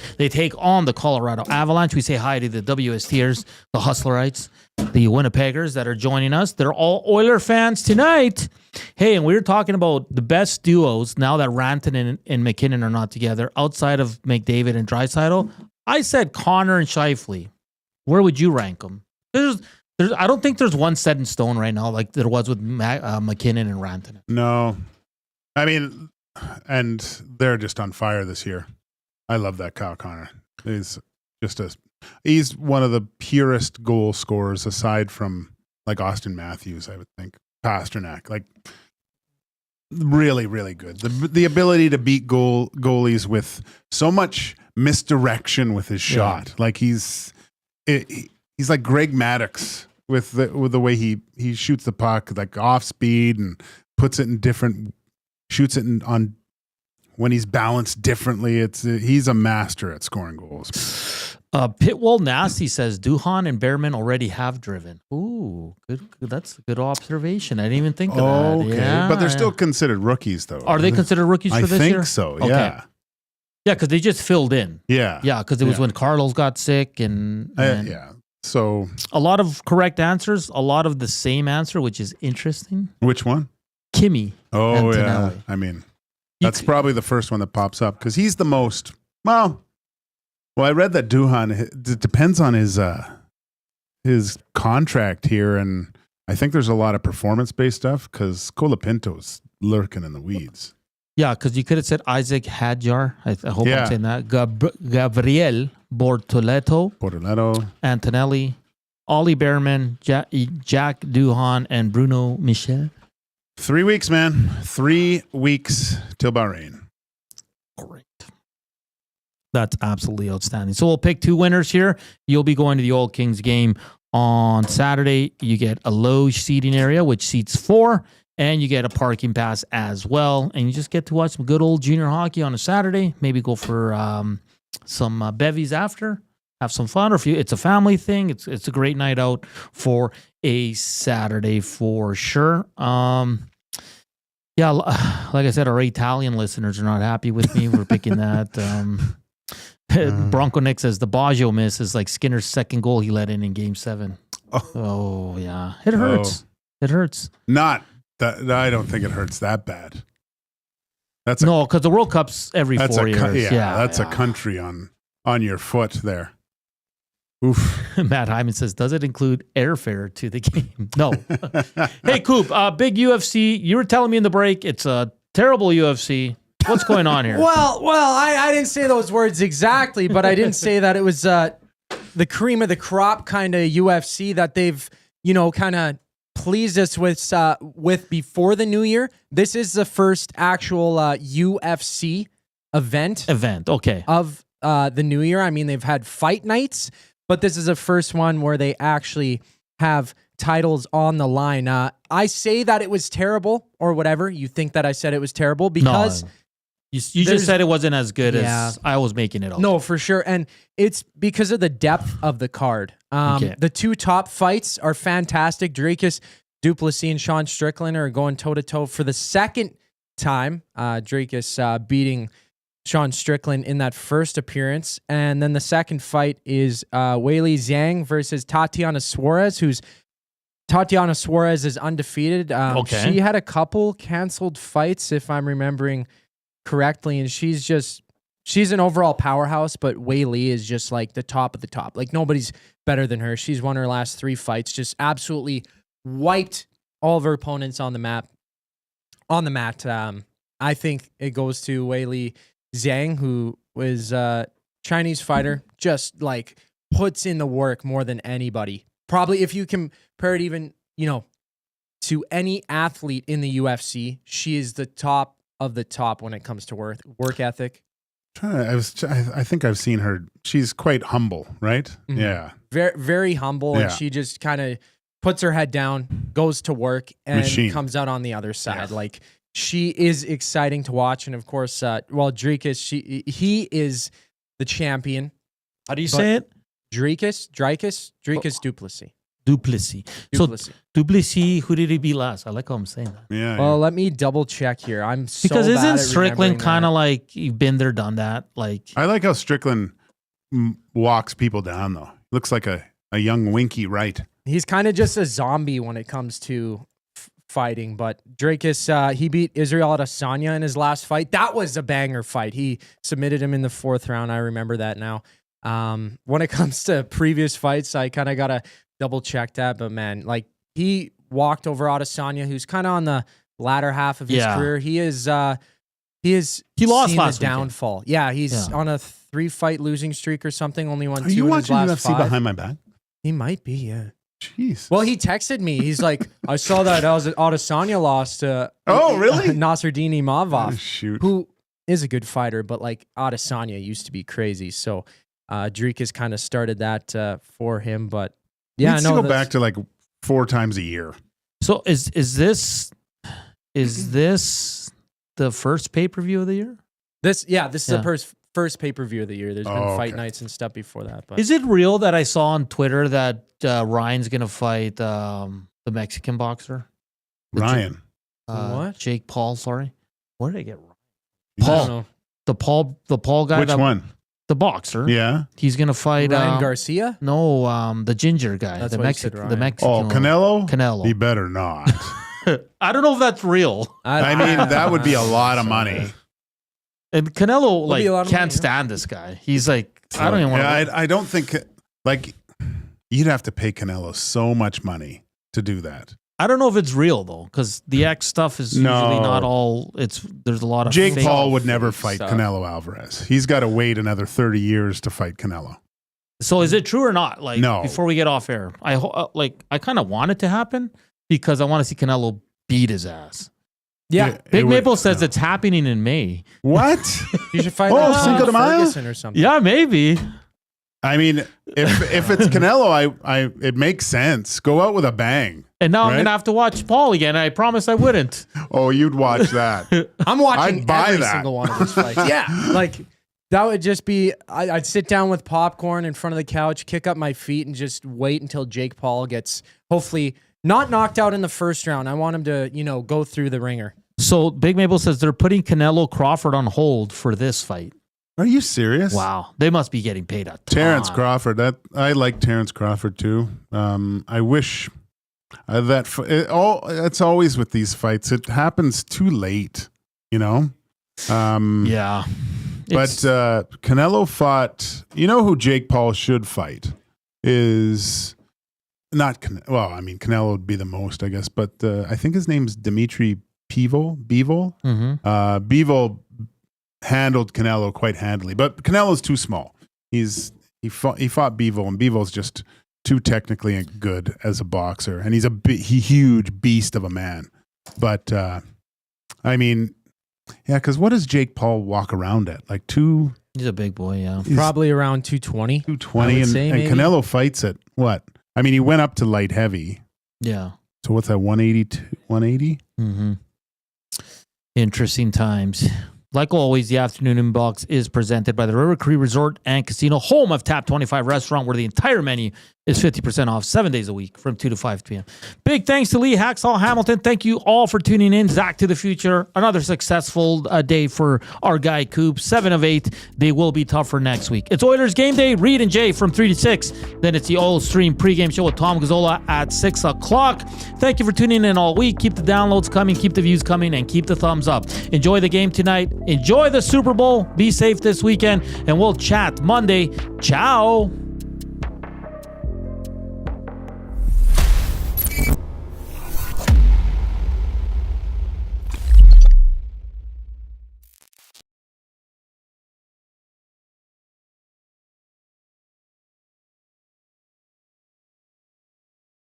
the Colorado Avalanche. We say hi to the WSTers, the Hustlerites, the Winnipeggers that are joining us. They're all Oiler fans tonight. Hey, and we were talking about the best duos now that Rantanen and McKinnon are not together outside of McDavid and Draisaitl. I said Connor and Scheifele. Where would you rank them? I don't think there's one set in stone right now like there was with McKinnon and Rantanen. No. I mean, and they're just on fire this year. I love that Kyle Connor. He's one of the purest goal scorers aside from like Austin Matthews, I would think. Pasternak, like really, really good. The ability to beat goalies with so much misdirection with his shot. Yeah. Like he's like Greg Maddux with the way he shoots the puck, like off speed and puts it in shoots it on when he's balanced differently. He's a master at scoring goals. Pitwell Nasty says Duhan and Behrman already have driven. Ooh, good. That's a good observation. I didn't even think of that. Okay, yeah, but they're still considered rookies, though. Are they considered rookies for this year? I think so. Okay. Yeah. Yeah, because they just filled in. Yeah. Yeah, because it was when Carlos got sick and yeah. So a lot of correct answers, a lot of the same answer, which is interesting. Which one? Kimmy. Oh yeah. I mean, that's probably the first one that pops up because he's the most Well, I read that Duhan, it depends on his contract here, and I think there's a lot of performance-based stuff because Colapinto's lurking in the weeds. Yeah, because you could have said Isaac Hadjar. I hope I'm saying that. Gabriel Bortoleto, Antonelli, Ollie Behrman, Jack Duhan, and Bruno Michel. 3 weeks, man. 3 weeks till Bahrain. Great. That's absolutely outstanding. So we'll pick 2 winners here. You'll be going to the Oil Kings game on Saturday. You get a loge seating area, which seats 4, and you get a parking pass as well. And you just get to watch some good old junior hockey on a Saturday. Maybe go for some bevies after. Have some fun. Or if it's a family thing, it's a great night out for a Saturday for sure. Yeah, like I said, our Italian listeners are not happy with me. We're picking that. Bronco Nick says the Baggio miss is like Skinner's second goal he let in Game 7. Oh yeah. It hurts. It hurts. Not that. I don't think it hurts that bad. No, because the World Cup's every 4 years. That's a country on your foot there. Oof. Matt Hyman says, does it include airfare to the game? No. Hey, Coop, big UFC. You were telling me in the break it's a terrible UFC. What's going on here? Well, I didn't say those words exactly, but I didn't say that it was the cream of the crop kind of UFC that they've, kind of pleased us with before the new year. This is the first actual UFC event. Okay. Of the new year. I mean, they've had fight nights, but this is the first one where they actually have titles on the line. I say that it was terrible or whatever. You think that I said it was terrible because... No. You just said it wasn't as good as I was making it up. No, for sure. And it's because of the depth of the card. The 2 top fights are fantastic. Dricus Duplessis and Sean Strickland are going toe-to-toe for the second time. Dricus beating Sean Strickland in that first appearance. And then the second fight is Weili Zhang versus Tatiana Suarez, Tatiana Suarez is undefeated. She had a couple canceled fights, if I'm remembering correctly, and she's an overall powerhouse, but Weili is just like the top of the top. Like nobody's better than her. She's won her last 3 fights, just absolutely wiped all of her opponents on the mat. I think it goes to Weili Zhang, who was a Chinese fighter, just like puts in the work more than anybody. Probably if you compare it even, to any athlete in the UFC, she is the top of the top when it comes to work ethic. I think I've seen her. She's quite humble, right? Mm-hmm. Yeah. Very, very humble. And she just kind of puts her head down, goes to work, and comes out on the other side. Yeah. Like, she is exciting to watch. And of course, Dricus, he is the champion. How do you say it? Dricus Duplessis. Duplessis. So Duplessis, who did he be last? I like how I'm saying that. Yeah. Well, let me double check here. I'm so Because bad isn't at Strickland remembering kind that. of like you've been there, done that? Like I like how Strickland walks people down, though. Looks like a young Winky Wright. He's kind of just a zombie when it comes to fighting. But Draisaitl, he beat Israel Adesanya in his last fight. That was a banger fight. He submitted him in the 4th round. I remember that now. When it comes to previous fights, I kind of got to double check that. But man, like he walked over Adesanya, who's kind of on the latter half of his career. He lost last downfall. weekend. Yeah, he's on a 3-fight losing streak or something. Only won 2 Are you in watching his last UFC 5. behind my back? He might be, yeah. Jeez. Well, he texted me. He's like, I saw that Adesanya lost to really? Nasruddin Imavov, shoot. who is a good fighter, but like Adesanya used to be crazy. So Draisaitl kind of started that for him. But yeah, Needs to go back to like 4 times a year. So is this the first pay-per-view of the year? This is the first pay-per-view of the year. There's been fight nights and stuff before that. But Is it real that I saw on Twitter that Ryan's going to fight the Mexican boxer? Ryan. What? Jake Paul, sorry. Where did I get Ryan? I don't know. The Paul guy. Which one? The boxer. Yeah. He's going to fight Ryan Garcia? No, the ginger guy. That's the why you said Mexican. Ryan. The Mexican. Oh, Canelo? Canelo. He better not. I don't know if that's real. I mean, that would be a lot of money. And Canelo be a lot of can't money, yeah. stand this guy. He's like, I don't even want to. I don't think, like, you'd have to pay Canelo so much money to do that. I don't know if it's real though, because the X stuff is usually not all. There's a lot of. Jake fake Paul would never fake fight stuff. Canelo Alvarez. He's got to wait another 30 years to fight Canelo. So is it true or not? Like, No. Before we get off air, I kind of want it to happen because I want to see Canelo beat his ass. Yeah. Big Maple says it's happening in May. What? You should fight Cinco de Mayo? Ferguson or something. Yeah, maybe. I mean, if it's Canelo, it makes sense. Go out with a bang. And now I'm right? gonna have to watch Paul again. I promise I wouldn't. Oh, you'd watch that. I'm watching I'd buy every that. single one of his fights. Yeah, like that would just be. I'd sit down with popcorn in front of the couch, kick up my feet, and just wait until Jake Paul gets hopefully not knocked out in the first round. I want him to, go through the ringer. So Big Maple says they're putting Canelo Crawford on hold for this fight. Are you serious? Wow, they must be getting paid a ton. Terrence Crawford. I like Terrence Crawford too. I wish it's always with these fights. It happens too late, Yeah. But Canelo fought. You know who Jake Paul should fight is not. Canelo would be the most, I guess. But I think his name's Dimitri Bivol. Mm-hmm. Bivol handled Canelo quite handily, but Canelo's too small. He fought Bivol, and Bivol's just too technically good as a boxer, and he's a huge beast of a man. But because what does Jake Paul walk around at? Like He's a big boy, yeah. Probably around 220. 220, and Canelo fights at what? I mean, he went up to light heavy. Yeah. So what's that? 180? Mm-hmm. Interesting times. Like always, the Afternoon Inbox is presented by the River Cree Resort and Casino, home of Tap 25 Restaurant, where the entire menu is 50% off 7 days a week from 2 to 5 p.m. Big thanks to Lee Hacksaw Hamilton. Thank you all for tuning in. Zach to the Future. Another successful day for our guy Coop. 7 of 8. They will be tougher next week. It's Oilers Game Day. Reed and Jay from 3 to 6. Then it's the Oil Stream pregame show with Tom Gazzola at 6 o'clock. Thank you for tuning in all week. Keep the downloads coming. Keep the views coming. And keep the thumbs up. Enjoy the game tonight. Enjoy the Super Bowl. Be safe this weekend. And we'll chat Monday. Ciao.